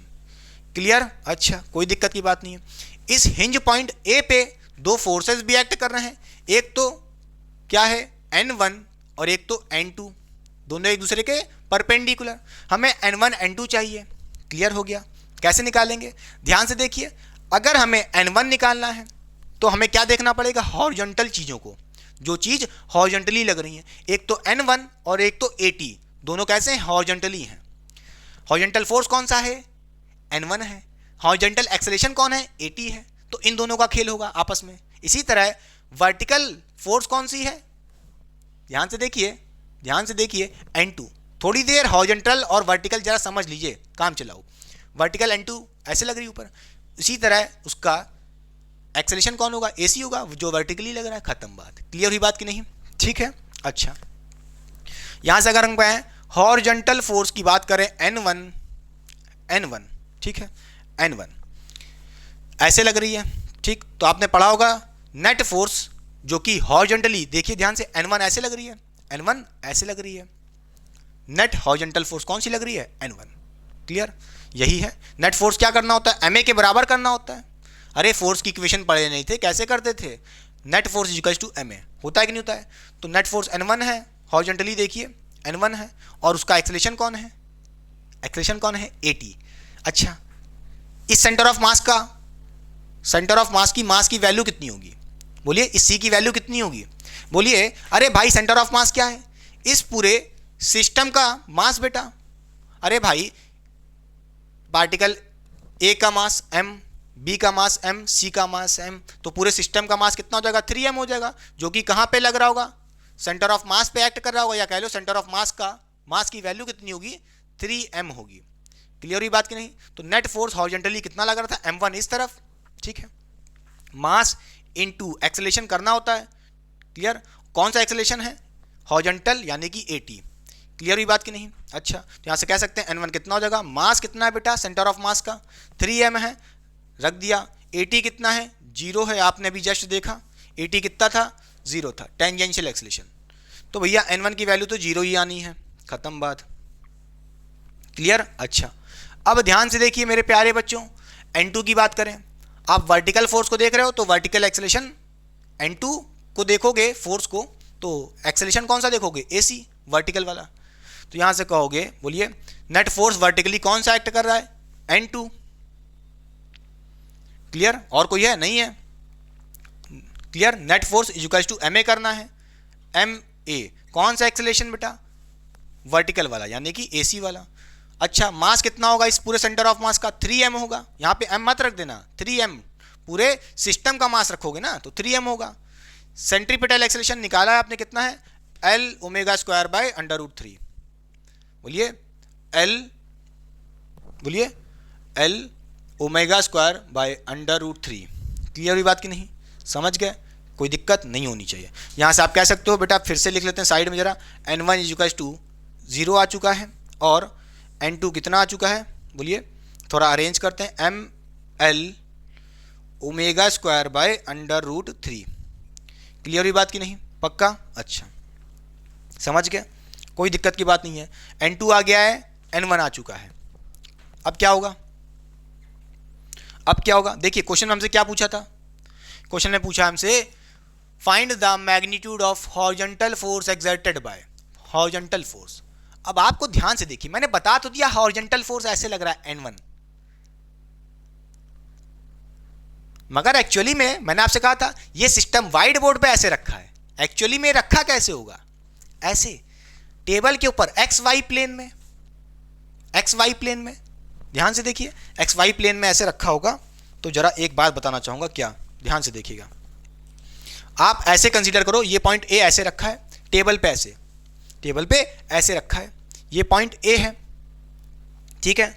क्लियर, अच्छा कोई दिक्कत की बात नहीं है। इस हिंज पॉइंट A पे 2 फोर्सेस भी एक्ट कर रहे हैं, एक तो क्या है N1 और एक तो N2, दोनों एक दूसरे के परपेंडिकुलर। हमें N1 N2 चाहिए। क्लियर हो गया, कैसे निकालेंगे, ध्यान से देखिए। अगर हमें N1 निकालना है तो हमें क्या देखना पड़ेगा, हॉरिजॉन्टल चीज़ों को, जो चीज़ हॉरिजॉन्टली लग रही है। एक तो N1 और एक तो AT, दोनों कैसे हैं, हॉरिजॉन्टली हैं। हॉरिजॉन्टल फोर्स कौन सा है, N1 है। हॉरिजॉन्टल एक्सेलरेशन कौन है, AT है। तो इन दोनों का खेल होगा आपस में। इसी तरह वर्टिकल फोर्स कौन सी है, ध्यान से देखिए, ध्यान से देखिए, N2। थोड़ी देर हॉरिजॉन्टल और वर्टिकल जरा समझ लीजिए, काम चलाओ। वर्टिकल N2 ऐसे लग रही है ऊपर, इसी तरह उसका एक्सेलरेशन कौन होगा, AC होगा, जो वर्टिकली लग रहा है। खत्म बात, क्लियर हुई बात कि नहीं। ठीक है, अच्छा यहां से अगर हम कहें हॉरिजॉन्टल फोर्स की बात करें, N1, ठीक है, N1 ऐसे लग रही है। ठीक, तो आपने पढ़ा होगा नेट फोर्स जो कि हॉरिजॉन्टली, देखिए ध्यान से, N1 ऐसे लग रही है, N1 ऐसे लग रही है। नेट हॉरिजॉन्टल फोर्स कौन सी लग रही है, N1। क्लियर, यही है। नेट फोर्स क्या करना होता है, MA के बराबर करना होता है। अरे फोर्स की इक्वेशन पढ़े नहीं थे, कैसे करते थे, net force equals to MA, होता है कि नहीं होता है। तो नेट फोर्स N1 है, हॉरिजॉन्टली देखिए N1 है, और उसका एक्सेलरेशन कौन है, एक्सेलरेशन कौन है, AT। अच्छा, इस सेंटर ऑफ मास का सेंटर ऑफ मास की वैल्यू कितनी होगी? बोलिए इस सी की वैल्यू कितनी होगी? बोलिए अरे भाई सेंटर ऑफ मास क्या है? इस पूरे सिस्टम का मास बेटा। अरे भाई पार्टिकल ए का मास m, बी का मास m, सी का मास m, तो पूरे सिस्टम का मास कितना हो जाएगा? 3m हो जाएगा, जो कि कहाँ पे लग रहा होगा? सेंटर ऑफ मास पे एक्ट कर रहा होगा, या कह लो सेंटर ऑफ मास की वैल्यू कितनी होगी? 3m होगी। क्लियर हुई बात कि नहीं? तो नेट फोर्स हॉरिजॉन्टली कितना लग रहा था? m1 इस तरफ, ठीक है। मास इनटू एक्सेलरेशन करना होता है, क्लियर। कौन सा एक्सेलरेशन है? हॉरिजॉन्टल यानी कि 80। क्लियर हुई बात कि नहीं? अच्छा, तो यहाँ से कह सकते हैं n1 कितना हो जाएगा? मास कितना है बेटा सेंटर ऑफ मास का? 3m है, रख दिया। 80 कितना है? 0 है, आपने अभी जस्ट देखा 80 कितना था? 0 था, टेंजेंशियल एक्सेलरेशन। तो भैया n1 की वैल्यू तो 0 ही आनी है, खत्म बात। क्लियर? अच्छा, अब ध्यान से देखिए मेरे प्यारे बच्चों, n2 की बात करें। आप वर्टिकल फोर्स को देख रहे हो तो वर्टिकल एक्सेलरेशन n2 को देखोगे, फोर्स को, तो एक्सेलरेशन कौन सा देखोगे? AC, वर्टिकल वाला। तो यहां से कहोगे, बोलिए नेट फोर्स वर्टिकली कौन सा एक्ट कर रहा है? n2। क्लियर? और कोई है? नहीं है। Clear? Net force equals to ma करना है, ma। कौन सा एक्सेलरेशन बेटा? वर्टिकल वाला यानी कि AC वाला। अच्छा, मास कितना होगा इस पूरे सेंटर ऑफ मास का? 3m होगा। यहाँ पे m मत रख देना, 3m पूरे सिस्टम का मास रखोगे ना तो 3m होगा। सेंट्रीपिटल एक्सेलरेशन निकाला है आपने, कितना है? L omega square by √3। बोलिए L omega square by √3। Clear हुई बात की नहीं? समझ गए? कोई दिक्कत नहीं होनी चाहिए। यहाँ से आप कह सकते हो बेटा, फिर से लिख लेते हैं साइड में जरा, n1 इक्वल्स टू 0 आ चुका है और n2 कितना आ चुका है? बोलिए, थोड़ा अरेंज करते हैं, ml omega square by √3। Clear हुई बात की नहीं? पक्का? अच्छा, समझ गए? कोई दिक्कत की बात नहीं है। n2 आ गया है, n1 आ चुका है। अब क्या होगा? देखिए क्वेश्चन में हमसे क्या पूछा था? क्वेश्चन ने पूछा हमसे find the magnitude of horizontal force exerted by horizontal force. अब आपको ध्यान से देखिए, मैंने बता तो दिया हॉरिजॉन्टल फोर्स ऐसे लग रहा है n1, मगर एक्चुअली में मैंने आपसे कहा था ये सिस्टम व्हाइट बोर्ड पे ऐसे रखा है। एक्चुअली में रखा कैसे होगा? ऐसे टेबल के ऊपर XY प्लेन में। ध्यान से देखिए, XY प्लेन में ऐसे रखा होगा। तो जरा एक बात बताना चाहूंगा, क्या? ध्यान से देखिएगा, आप ऐसे कंसीडर करो, ये पॉइंट A ऐसे रखा है, टेबल पे ऐसे रखा है, ये पॉइंट A है, ठीक है,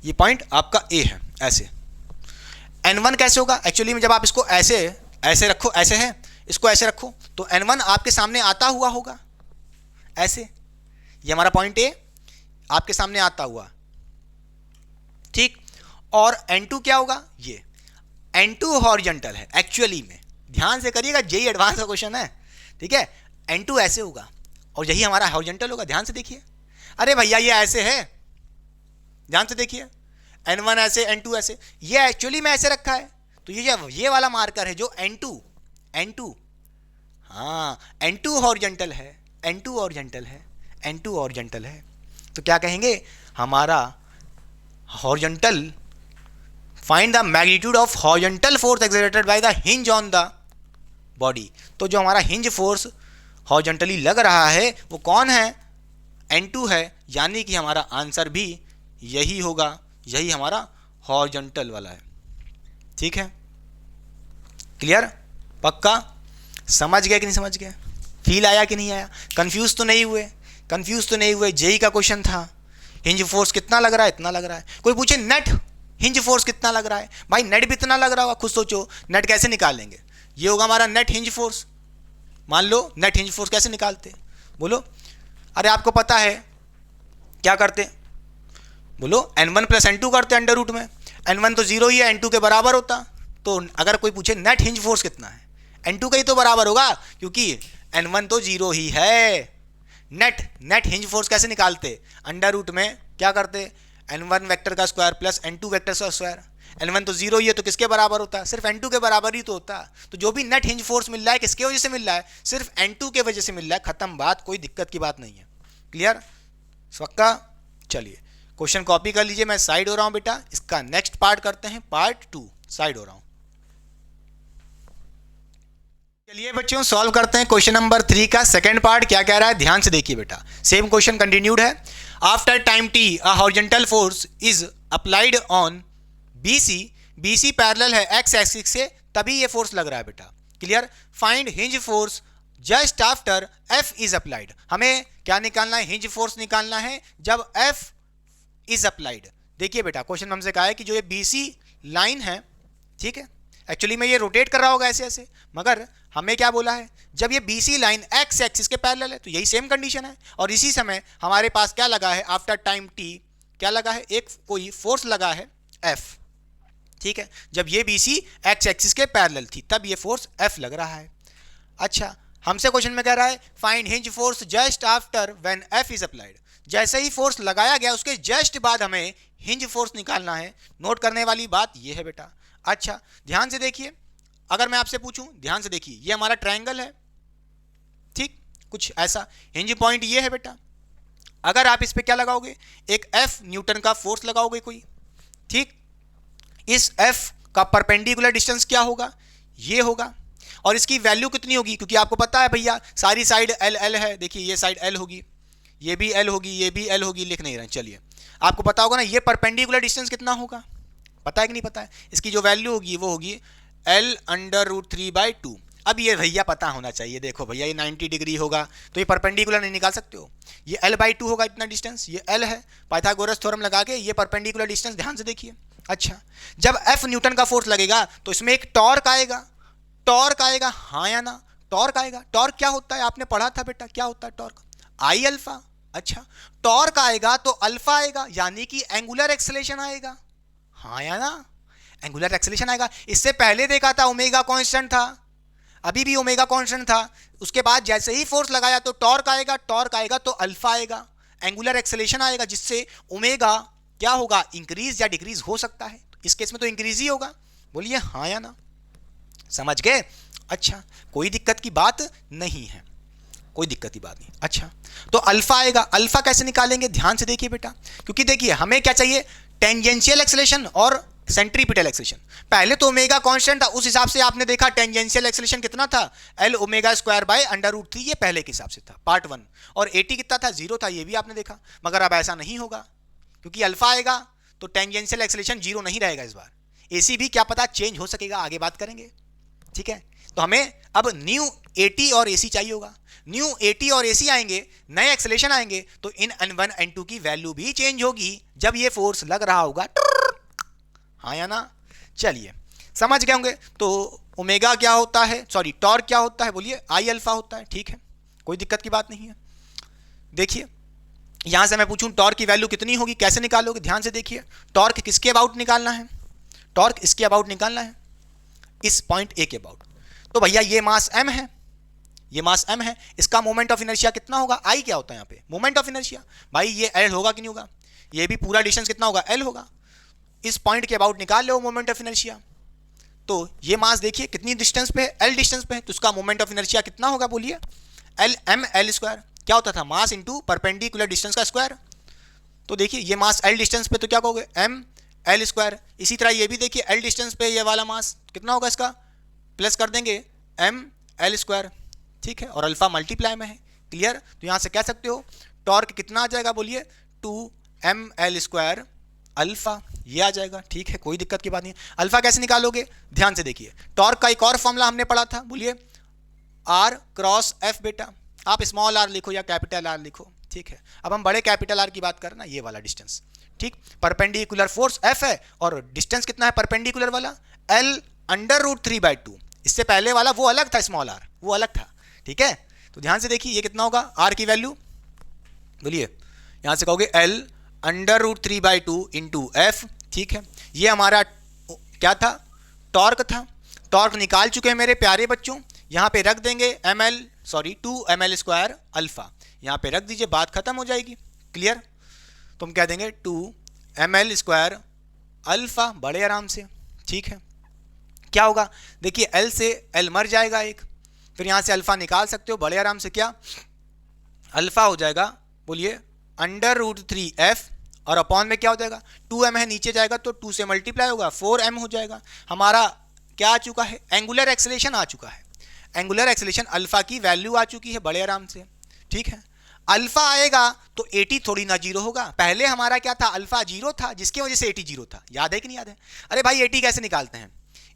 ये पॉइंट आपका A है, ऐसे। n1 कैसे होगा? एक्चुअली में जब आप इसको ऐसे रखो, ऐसे है, इसको ऐसे रखो, तो n1 आपके सामने आता हुआ होगा, ऐसे। ये हमारा पॉइंट A आपके सामने आता हुआ, ठीक। और n2 क्या होगा? ये n2 हॉरिजॉन्टल है एक्चुअली में। ध्यान से करिएगा, जेई एडवांस का क्वेश्चन है, ठीक है। n2 ऐसे होगा और यही हमारा हॉरिजॉन्टल होगा। ध्यान से देखिए, अरे भैया ये ऐसे है, ध्यान से देखिए, n1 ऐसे, n2 ऐसे, ये एक्चुअली में ऐसे रखा है। तो ये वाला मार्कर है जो n2, हाँ n2 हॉरिजॉन्टल है, n2 हॉरिजॉन्टल है। तो क्या कहेंगे? हमारा horizontal, find the magnitude of horizontal force exerted by the hinge on the body. तो जो हमारा हिंज फोर्स हॉरिजॉन्टली लग रहा है वो कौन है? n2 है, यानी कि हमारा आंसर भी यही होगा, यही हमारा हॉरिजॉन्टल वाला है, ठीक है। क्लियर? पक्का? समझ गए कि नहीं समझ गए? फील आया कि नहीं आया? कंफ्यूज तो नहीं हुए? जेई का क्वेश्चन था, हिंज फोर्स कितना लग रहा है? इतना लग रहा है। कोई पूछे नेट हिंज फोर्स कितना लग रहा है? भाई नेट भी इतना लग रहा होगा, खुद सोचो नेट कैसे निकालेंगे? ये होगा हमारा नेट हिंज फोर्स। मान लो नेट हिंज फोर्स कैसे निकालते? बोलो। अरे आपको पता है क्या करते? बोलो, n1 प्लस n2 करते अंडर रूट में। n1 तो 0 ही है, n2 के बराबर होता। तो अगर कोई पूछे नेट हिंज फोर्स कितना है, n2 का ही तो बराबर होगा, क्योंकि n1 तो 0 ही है। नेट हिंज फोर्स कैसे निकालते? अंडर रूट में क्या करते? n1 वेक्टर का स्क्वायर प्लस n2 वेक्टर का स्क्वायर। n1 तो 0 ही है, तो किसके बराबर होता है? सिर्फ n2 के बराबर ही तो होता। तो जो भी नेट हिंज फोर्स मिल रहा है किसके वजह से मिल रहा है? सिर्फ n2 के वजह से मिल रहा है। खत्म बात, कोई दिक्कत की बात नहीं है। क्लियर? पक्का? चलिए क्वेश्चन कॉपी कर लीजिए, मैं साइड हो रहा हूँ बेटा। इसका नेक्स्ट पार्ट करते हैं, पार्ट 2। साइड हो रहा हूँ। चलिए बच्चों सॉल्व करते हैं क्वेश्चन नंबर 3 का सेकंड पार्ट। क्या कह रहा है ध्यान से देखिए बेटा। सेम क्वेश्चन कंटिन्यूड है। After time T a horizontal force is applied on BC। BC parallel है एक्स एक्सिस से, तभी ये फोर्स लग रहा है बेटा। Clear. Find hinge force just after F is applied. हमें क्या निकालना है? हिंज फोर्स निकालना है जब F इज अप्लाइड। देखिए बेटा क्वेश्चन हमसे कहा है कि जो ये BC लाइन है, ठीक है, एक्चुअली में ये रोटेट कर रहा होगा ऐसे ऐसे, मगर हमें क्या बोला है जब ये BC लाइन एक्स एक्सिस के पैरेलल है, तो यही सेम कंडीशन है। और इसी समय हमारे पास क्या लगा है? आफ्टर टाइम T क्या लगा है? एक कोई फोर्स लगा है F, ठीक है। जब ये BC एक्स एक्सिस के पैरेलल थी तब ये फोर्स F लग रहा है। अच्छा, हमसे क्वेश्चन में कह रहा है find hinge force just after when F is applied. जैसे ही फोर्स लगाया गया उसके जस्ट बाद हमें हिंज फोर्स निकालना है। नोट करने वाली बात ये है बेटा। अच्छा ध्यान से देखिए, अगर मैं आपसे पूछूं, ध्यान से देखिए, ये हमारा ट्रायंगल है, ठीक, कुछ ऐसा। हिंज पॉइंट ये है बेटा। अगर आप इस पे क्या लगाओगे? एक F न्यूटन का फोर्स लगाओगे कोई, ठीक। इस F का परपेंडिकुलर डिस्टेंस क्या होगा? ये होगा। और इसकी वैल्यू कितनी होगी? क्योंकि आपको पता है भैया सारी साइड L L है। देखिए ये साइड L होगी, ये भी L होगी, ये भी L होगी, लिख नहीं रहे। चलिए आपको पता होगा ना ये परपेंडिकुलर डिस्टेंस कितना होगा? पता है कि नहीं पता है? इसकी जो वैल्यू होगी वो होगी L√3/2। अब ये भैया पता होना चाहिए। देखो भैया ये 90 डिग्री होगा तो ये परपेंडिकुलर नहीं निकाल सकते हो। ये L/2 होगा, इतना डिस्टेंस, ये L है। पाइथागोरस थ्योरम लगा के ये परपेंडिकुलर डिस्टेंस ध्यान से देखिए। अच्छा, जब F न्यूटन का फोर्स लगेगा तो इसमें एक टॉर्क आएगा। टॉर्क आएगा, हाँ या ना? टॉर्क आएगा। टॉर्क क्या होता है? आपने पढ़ा था बेटा, क्या होता है टॉर्क? I alpha. अच्छा, टॉर्क आएगा तो अल्फा आएगा, यानी कि एंगुलर एक्सेलरेशन आएगा, हाँ या ना? एंगुलर एक्सेलरेशन आएगा। इससे पहले देखा था ओमेगा कांस्टेंट था, अभी भी ओमेगा कांस्टेंट था। उसके बाद जैसे ही फोर्स लगाया तो टॉर्क आएगा, टॉर्क आएगा तो अल्फा आएगा, एंगुलर एक्सेलरेशन आएगा, जिससे ओमेगा क्या होगा? इंक्रीज या डिक्रीज हो सकता है। इस केस में तो इंक्रीज ही होगा। बोलिए हाँ या ना? समझ गए? अच्छा, कोई दिक्कत की बात नहीं है, कोई दिक्कत की बात नहीं। अच्छा, तो अल्फा आएगा। अल्फा कैसे निकालेंगे? ध्यान से देखिए बेटा, क्योंकि देखिए हमें क्या चाहिए? टेंजेंशियल एक्सेलरेशन और सेंट्रीपिटल एक्सेलरेशन। पहले तो ओमेगा कांस्टेंट था, उस हिसाब से आपने देखा टेंजेंशियल एक्सेलरेशन कितना था? L⍵²/√3, ये पहले के हिसाब से था पार्ट 1। और AT कितना था? 0 था, ये भी आपने देखा। मगर अब ऐसा नहीं होगा, क्योंकि अल्फा आएगा तो टेंजेंशियल एक्सेलरेशन 0 नहीं रहेगा इस बार। AC भी क्या पता चेंज हो सकेगा, आगे बात करेंगे, ठीक है। तो हमें अब न्यू AT और AC चाहिए होगा। न्यू AT और AC आएंगे, नए एक्सेलरेशन आएंगे, तो इन N1 N2 की वैल्यू भी चेंज होगी जब ये फोर्स लग रहा होगा, हाँ या ना? चलिए समझ गए होंगे। तो ओमेगा क्या होता है, सॉरी टॉर्क क्या होता है? बोलिए I अल्फा होता है, ठीक है, कोई दिक्कत की बात नहीं है। देखिए यहां से मैं पूछूं टॉर्क की वैल्यू कितनी होगी, कैसे निकालोगे? ध्यान से देखिए, टॉर्क किसके अबाउट निकालना है? टॉर्क इसके अबाउट निकालना है, इस पॉइंट A के अबाउट। तो भैया ये मास M है, ये मास M है, इसका मोमेंट ऑफ इनर्शिया कितना होगा? I क्या होता है यहाँ पे? Moment of inertia. भाई ये L होगा कि नहीं होगा? ये भी पूरा डिस्टेंस कितना होगा? L होगा। इस पॉइंट के अबाउट निकाल लो मोमेंट ऑफ इनर्शिया। तो ये मास देखिए कितनी डिस्टेंस पे है? L डिस्टेंस पे है, तो उसका मोमेंट ऑफ इनर्शिया कितना होगा? बोलिए LmL²। क्या होता था? मास इंटू परपेंडिकुलर डिस्टेंस का स्क्वायर। तो देखिए ये मास L डिस्टेंस पे, तो क्या कहोगे? mL²। इसी तरह ये भी देखिए L डिस्टेंस पे ये वाला मास कितना होगा? इसका प्लस कर देंगे mL², ठीक है, और अल्फा मल्टीप्लाई में है। क्लियर? तो यहां से कह सकते हो टॉर्क कितना आ जाएगा? बोलिए 2mL² अल्फा, ये आ जाएगा, ठीक है, कोई दिक्कत की बात नहीं। अल्फा कैसे निकालोगे? ध्यान से देखिए, टॉर्क का एक और फॉर्मूला हमने पढ़ा था, बोलिए R×F बेटा। आप स्मॉल r लिखो या कैपिटल R लिखो, ठीक है। अब हम बड़े कैपिटल R की बात करना, ये वाला डिस्टेंस, ठीक। परपेंडिकुलर फोर्स F है और डिस्टेंस कितना है परपेंडिकुलर वाला? L√3/2। इससे पहले वाला वो अलग था, स्मॉल r वो अलग था, ठीक है। तो ध्यान से देखिए ये कितना होगा? R की वैल्यू बोलिए, यहां से कहोगे L√3/2 इंटू F, ठीक है। ये हमारा क्या था? टॉर्क था। टॉर्क निकाल चुके हैं मेरे प्यारे बच्चों। यहाँ पे रख देंगे 2mL² अल्फा, यहाँ पे रख दीजिए, बात खत्म हो जाएगी। क्लियर? तो हम कह देंगे 2mL² अल्फा, बड़े आराम से, ठीक है। क्या होगा? देखिए L से L मर जाएगा एक, फिर यहाँ से अल्फा निकाल सकते हो बड़े आराम से। क्या अल्फा हो जाएगा? बोलिए √3f, और अपॉन में क्या हो जाएगा? 2m है, नीचे जाएगा तो 2 से मल्टीप्लाई होगा, 4m हो जाएगा। हमारा क्या आ चुका है? एंगुलर एक्सेलरेशन आ चुका है। एंगुलर एक्सेलरेशन अल्फा की वैल्यू आ चुकी है बड़े आराम से, ठीक है। अल्फा आएगा तो 80 थोड़ी ना जीरो होगा, पहले हमारा क्या था, अल्फा जीरो था जिसकी वजह से 80 जीरो था, याद है कि नहीं याद है? अरे भाई 80 कैसे निकालते हैं,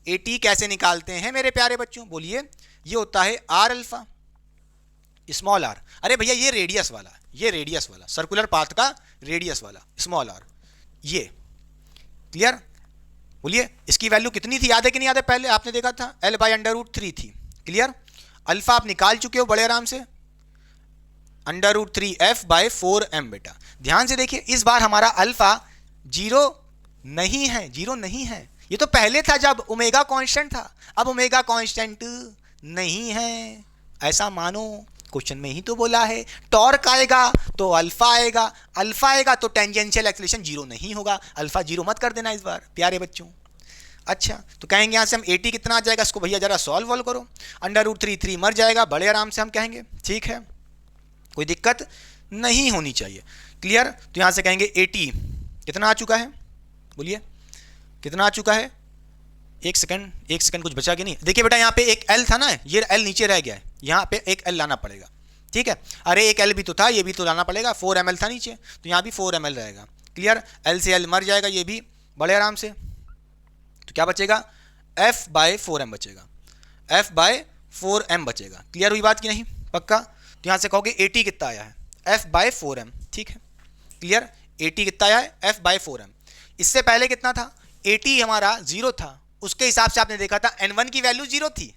80 कैसे निकालते हैं मेरे प्यारे बच्चों, बोलिए। ये होता है आर अल्फा स्मॉल आर, अरे भैया ये रेडियस वाला, ये रेडियस वाला सर्कुलर पाथ का रेडियस वाला स्मॉल आर, ये क्लियर। बोलिए इसकी वैल्यू कितनी थी, याद है कि नहीं याद है? पहले आपने देखा था L/√3 थी, क्लियर। अल्फा आप निकाल चुके हो बड़े आराम से, √3f/4m बेटा। ध्यान से देखिए इस बार हमारा अल्फा जीरो नहीं है, जीरो नहीं है, ये तो पहले था जब ओमेगा कांस्टेंट था, अब ओमेगा कांस्टेंट नहीं है, ऐसा मानो। क्वेश्चन में ही तो बोला है टॉर्क आएगा तो अल्फा आएगा, अल्फा आएगा तो टेंजेंशियल एक्सेलरेशन जीरो नहीं होगा, अल्फा जीरो मत कर देना इस बार प्यारे बच्चों। अच्छा तो कहेंगे यहाँ से हम 80 कितना आ जाएगा, इसको भैया जरा सॉल्व करो, √3 मर जाएगा बड़े आराम से हम कहेंगे, ठीक है, कोई दिक्कत नहीं होनी चाहिए, क्लियर। तो यहाँ से कहेंगे 80 कितना आ चुका है, बोलिए कितना आ चुका है, एक सेकंड कुछ बचा कि नहीं? देखिए बेटा यहाँ पे एक एल था ना, ये एल नीचे रह गया है, यहाँ पे एक एल लाना पड़ेगा, ठीक है। अरे एक एल भी तो था, ये भी तो लाना पड़ेगा, 4 ml था नीचे, तो यहाँ भी 4 ml रहेगा, क्लियर। एल से एल मर जाएगा, ये भी बड़े आराम से, तो क्या बचेगा, f/4m बचेगा, f/4m बचेगा, क्लियर हुई बात कि नहीं, पक्का। तो यहाँ से कहोगे 80 कितना आया है, f/4m, ठीक है, क्लियर। 80 कितना आया है, f/4m। इससे पहले कितना था, 80 हमारा जीरो था, उसके हिसाब से आपने देखा था n1 की वैल्यू जीरो थी,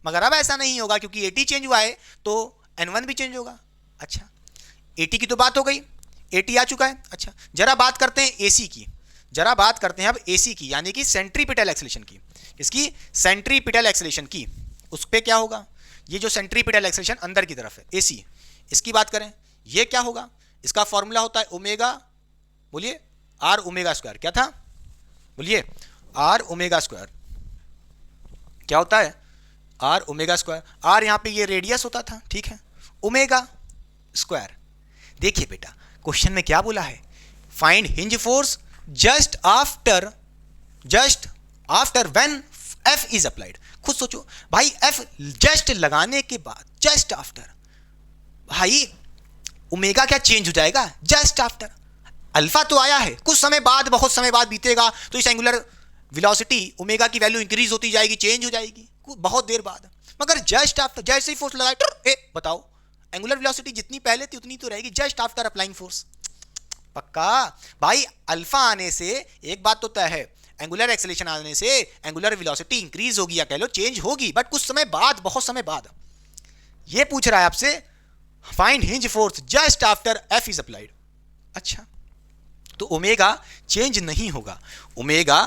मगर अब ऐसा नहीं होगा क्योंकि 80 चेंज हुआ है तो n1 भी चेंज होगा। अच्छा 80 की तो बात हो गई, 80 आ चुका है। अच्छा जरा बात करते हैं AC की, जरा बात करते हैं अब AC की, यानी कि सेंट्रीपिटल एक्सेलरेशन की, इसकी सेंट्रीपिटल एक्सेलरेशन की, उस पर क्या होगा, ये जो सेंट्रीपिटल एक्सेलरेशन अंदर की तरफ है AC, इसकी बात करें, ये क्या होगा, इसका फॉर्मूला होता है ओमेगा, बोलिए R ओमेगा स्क्वायर, क्या था, बोलिए R ओमेगा स्क्वायर, क्या होता है, R ओमेगा स्क्वायर। R यहाँ पे ये रेडियस होता था, ठीक है, ओमेगा स्क्वायर। देखिए बेटा क्वेश्चन में क्या बोला है, find hinge force just after when F is applied. खुद सोचो भाई, F जस्ट लगाने के बाद, जस्ट आफ्टर, भाई ओमेगा क्या चेंज हो जाएगा, जस्ट आफ्टर। अल्फा तो आया है, कुछ समय बाद, बहुत समय बाद बीतेगा तो इस एंगुलर वेलोसिटी ओमेगा की वैल्यू इंक्रीज होती जाएगी, चेंज हो जाएगी बहुत देर बाद, मगर जस्ट आफ्टर, जैसे ही फोर्स लगाए बताओ एंगुलर वेलोसिटी जितनी पहले थी उतनी तो रहेगी, जस्ट आफ्टर अप्लाइंग फोर्स, पक्का भाई। अल्फा आने से एक बात तो तय है, एंगुलर एक्सेलरेशन आने से एंगुलर वेलोसिटी इंक्रीज होगी या कह लो चेंज होगी, बट कुछ समय बाद, बहुत समय बाद। ये पूछ रहा है आपसे find hinge force just after F is applied. अच्छा तो ओमेगा चेंज नहीं होगा, ओमेगा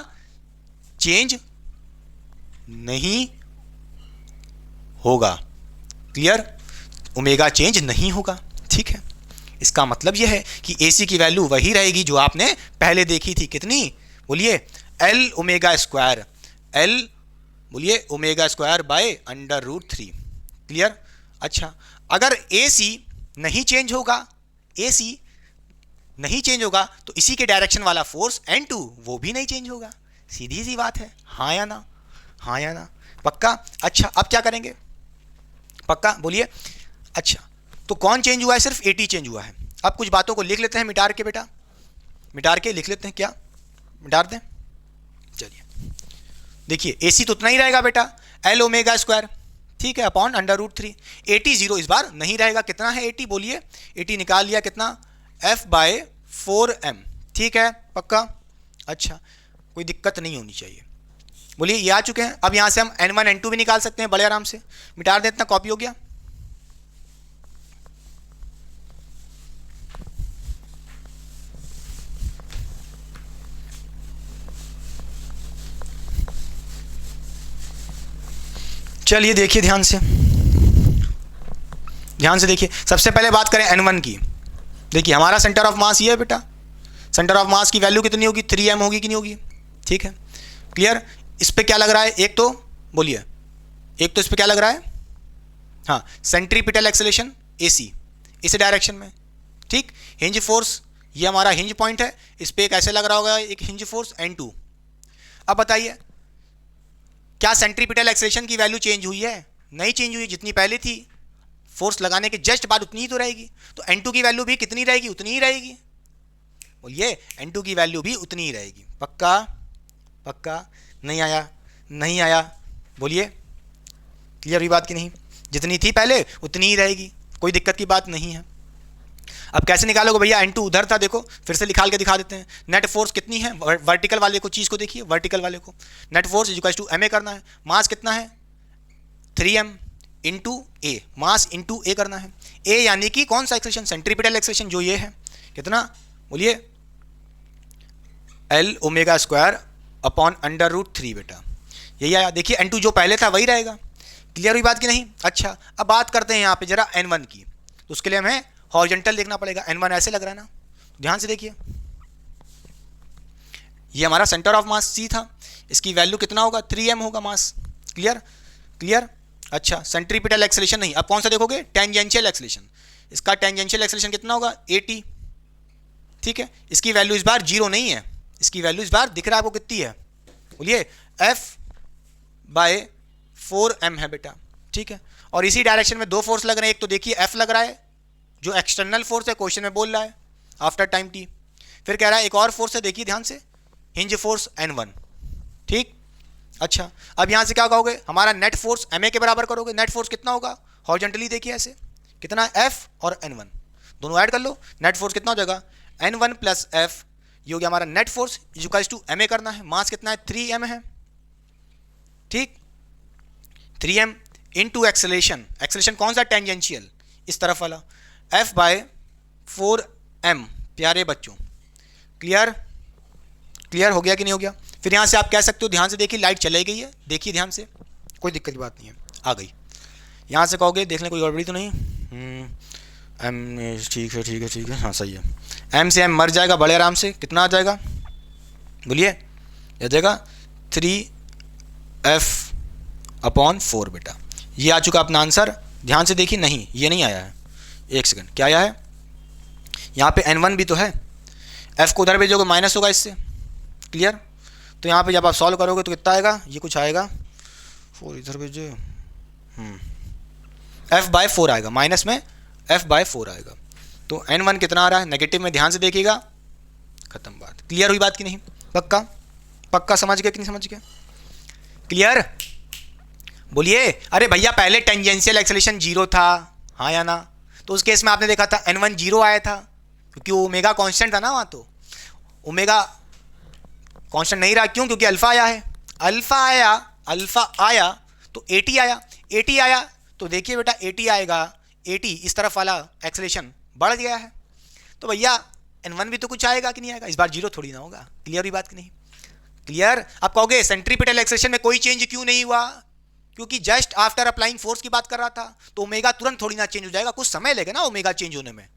चेंज नहीं होगा, क्लियर, ओमेगा चेंज नहीं होगा, ठीक है। इसका मतलब यह है कि AC की वैल्यू वही रहेगी जो आपने पहले देखी थी, कितनी, बोलिए L ओमेगा स्क्वायर, L बोलिए ओमेगा स्क्वायर बाय √3, क्लियर। अच्छा अगर AC नहीं चेंज होगा, AC नहीं चेंज होगा तो इसी के डायरेक्शन वाला फोर्स N2 वो भी नहीं चेंज होगा, सीधी सी बात है, हाँ या ना, हाँ या ना, पक्का। अच्छा अब क्या करेंगे, पक्का बोलिए। अच्छा तो कौन चेंज हुआ है, सिर्फ 80 चेंज हुआ है। अब कुछ बातों को लिख लेते हैं मिटार के बेटा, मिटार के लिख लेते हैं, क्या मिटार दें, चलिए देखिए AC तो उतना ही रहेगा बेटा, L ओमेगा स्क्वायर, ठीक है, अपॉन √3। 80 जीरो इस बार नहीं रहेगा, कितना है 80, बोलिए 80 निकाल लिया, कितना, F/4m, ठीक है, पक्का। अच्छा कोई दिक्कत नहीं होनी चाहिए, बोलिए ये आ चुके हैं। अब यहां से हम N1 N2 भी निकाल सकते हैं बड़े आराम से, मिटार दें, इतना कॉपी हो गया। चलिए देखिए ध्यान से, ध्यान से देखिए, सबसे पहले बात करें N1 की। देखिए हमारा सेंटर ऑफ मास ये है बेटा, सेंटर ऑफ मास की वैल्यू कितनी होगी, 3m होगी कि नहीं होगी, ठीक है, क्लियर। इस पे क्या लग रहा है, एक तो बोलिए, एक तो इस पे क्या लग रहा है, हाँ सेंट्रीपिटल एक्सेलरेशन AC इस डायरेक्शन में, ठीक। हिंज फोर्स ये हमारा हिंज पॉइंट है, इस पे एक ऐसे लग रहा होगा एक हिंज फोर्स N2। अब बताइए क्या सेंट्रीपिटल एक्सेलरेशन की वैल्यू चेंज हुई है, नहीं चेंज हुई, जितनी पहले थी फोर्स लगाने के जस्ट बाद उतनी ही तो रहेगी। तो N2 की वैल्यू भी कितनी रहेगी, उतनी ही रहेगी। बोलिए N2 की वैल्यू भी उतनी ही रहेगी। पक्का? पक्का? नहीं आया? नहीं आया? बोलिए क्लियर हुई बात कि नहीं? जितनी थी पहले उतनी ही रहेगी, कोई दिक्कत की बात नहीं है। अब कैसे निकालोगे भैया? N2 उधर था, देखो फिर से निकाल के दिखा देते हैं। नेट फोर्स कितनी है, वर्टिकल वाले को चीज़ को देखिए, वर्टिकल वाले को net force equal to ma करना है। मास कितना है? 3m इंटू ए, मास इंटू ए करना है। ए यानी कि कौन सा एक्सेलेरेशन? सेंट्रीपिटल एक्सेलेरेशन, जो ये है कितना? बोलिए L ओमेगा स्क्वायर अपॉन √3 बेटा, यही आया। देखिए N2 जो पहले था वही रहेगा। क्लियर हुई बात कि नहीं? अच्छा, अब बात करते हैं यहाँ पे जरा N1 की। तो उसके लिए हमें हॉरिजॉन्टल देखना पड़ेगा। N1 ऐसे लग रहा है ना, ध्यान से देखिए, ये हमारा सेंटर ऑफ मास C था, इसकी वैल्यू कितना होगा? 3m होगा मास। क्लियर? क्लियर? अच्छा, सेंट्रीपिटल एक्सेलेरेशन नहीं, अब कौन सा देखोगे? Tangential acceleration. इसका टेंजेंशियल एक्सेलेरेशन कितना होगा? 80। ठीक है, इसकी वैल्यू इस बार 0 नहीं है, इसकी वैल्यू इस बार दिख रहा है आपको कितनी है? बोलिए F/4m है बेटा। ठीक है, और इसी डायरेक्शन में दो फोर्स लग रहे हैं। एक तो देखिए F लग रहा है जो एक्सटर्नल फोर्स है, क्वेश्चन में बोल रहा है आफ्टर टाइम t। फिर कह रहा है एक और फोर्स है, देखिए ध्यान से, हिंज फोर्स N1। ठीक, अच्छा, अब यहां से क्या कहोगे? हमारा नेट फोर्स ma के बराबर करोगे। नेट फोर्स कितना होगा? हॉरिजॉन्टली देखिए ऐसे, कितना? F और N1 दोनों ऐड कर लो, नेट फोर्स कितना हो जाएगा? N1 प्लस F, ये हो गया हमारा net force equal to ma करना है। मास कितना है? 3m है। ठीक, 3m इंटू एक्सेलेरेशन, एक्सेलेरेशन कौन सा? टेंजेंशियल, इस तरफ वाला, F/4m। प्यारे बच्चों, क्लियर? क्लियर हो गया कि नहीं हो गया? फिर यहाँ से आप कह सकते हो, ध्यान से देखिए, लाइट चली गई है, देखिए ध्यान से, कोई दिक्कत की बात नहीं है, आ गई। यहाँ से कहोगे देख लें कोई गड़बड़ी तो नहीं? m, ठीक है ठीक है ठीक है, हाँ सही है। m से m मर जाएगा बड़े आराम से, कितना आ जाएगा? बोलिए, आ जाएगा 3f/4 बेटा। ये आ चुका अपना आंसर। ध्यान से देखिए, नहीं ये नहीं आया है, एक सेकंड, क्या आया है? यहाँ पे N1 भी तो है, F को उधर भेजोगे माइनस होगा इससे। क्लियर? तो यहाँ पे जब आप सॉल्व करोगे तो कितना आएगा? ये कुछ आएगा, 4 इधर भेजो, F/4 आएगा, माइनस में F/4 आएगा। तो N1 कितना आ रहा है? नेगेटिव में, ध्यान से देखिएगा, खत्म बात। क्लियर हुई बात कि नहीं? पक्का? पक्का समझ गए कि नहीं समझ गए? क्लियर? बोलिए। अरे भैया पहले टेंजेंशियल एक्सेलेरेशन 0 था, हाँ या ना? तो उस केस में आपने देखा था N1 0 आया था, क्योंकि ओमेगा कांस्टेंट था ना वहाँ। तो ओमेगा कांस्टेंट नहीं रहा, क्यों? क्योंकि अल्फा आया है, अल्फा आया तो 80 आया, 80 आया तो देखिए बेटा 80 आएगा, 80 इस तरफ वाला एक्सेलेरेशन बढ़ गया है। तो भैया N1 भी तो कुछ आएगा कि नहीं आएगा? इस बार 0 थोड़ी ना होगा। क्लियर हुई बात कि नहीं? क्लियर? आप कहोगे सेंट्रीपिटल एक्सेलेरेशन में कोई चेंज क्यों नहीं हुआ? क्योंकि जस्ट आफ्टर अप्लाइंग फोर्स की बात कर रहा था, तो ओमेगा तुरंत थोड़ी ना चेंज हो जाएगा, कुछ समय लगेगा ना ओमेगा चेंज होने में,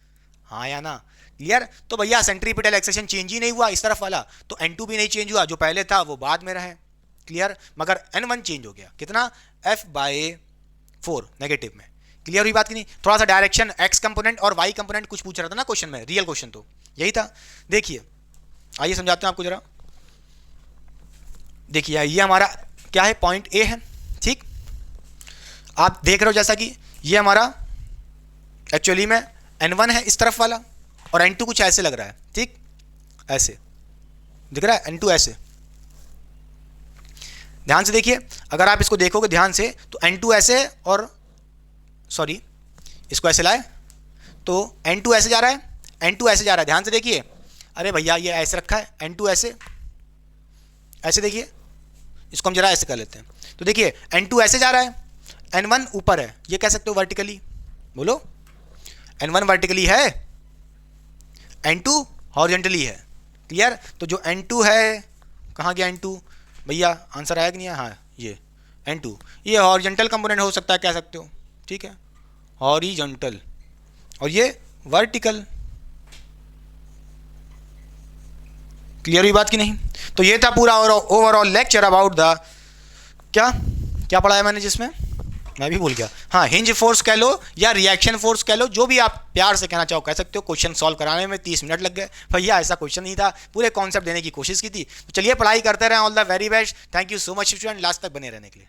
हाँ या ना? क्लियर? तो भैया सेंट्रीपिटल एक्सेलेरेशन चेंज ही नहीं हुआ इस तरफ वाला, तो N2 भी नहीं चेंज हुआ, जो पहले था वो बाद में रहे। क्लियर? मगर N1 चेंज हो गया, कितना? F/4 नेगेटिव में। क्लियर हुई बात कि नहीं? थोड़ा सा डायरेक्शन एक्स कंपोनेंट और वाई कंपोनेंट कुछ पूछ रहा था ना क्वेश्चन में, रियल क्वेश्चन तो यही था। देखिए आइए समझाते हैं आपको जरा। देखिए ये हमारा क्या है? पॉइंट ए है। ठीक, आप देख रहे हो जैसा कि ये हमारा एक्चुअली में N1 है इस तरफ वाला, और N2 कुछ ऐसे लग रहा है। ठीक, ऐसे दिख रहा है N2 ऐसे। ध्यान से देखिए, अगर आप इसको देखोगे ध्यान से तो N2 ऐसे, और सॉरी इसको ऐसे लाए तो N2 ऐसे जा रहा है, N2 ऐसे जा रहा है। ध्यान से देखिए, अरे भैया ये ऐसे रखा है, N2 ऐसे, ऐसे देखिए, इसको हम जरा ऐसे कर लेते हैं। तो देखिए N2 ऐसे जा रहा है, N1 ऊपर है, ये कह सकते हो वर्टिकली। बोलो, N1 वर्टिकली है, N2 हॉरिजॉन्टली है। क्लियर? तो जो N2 है, कहाँ गया N2? भैया आंसर आया कि नहीं है? हाँ, ये N2, ये हॉरिजॉन्टल कंपोनेंट हो सकता है, कह सकते हो। ठीक है, हॉरिजॉन्टल, और ये वर्टिकल। क्लियर हुई बात कि नहीं? तो ये था पूरा ओवरऑल लेक्चर अबाउट द क्या क्या पढ़ाया मैंने, जिसमें मैं भी भूल गया। हाँ, हिंज फोर्स कह लो या रिएक्शन फोर्स कह लो, जो भी आप प्यार से कहना चाहो कह सकते हो। क्वेश्चन सॉल्व कराने में 30 मिनट लग गए भैया, ऐसा क्वेश्चन नहीं था, पूरे कॉन्सेप्ट देने की कोशिश की थी। तो चलिए पढ़ाई करते रहे। All the very best, thank you so much student, last तक बने रहने के लिए।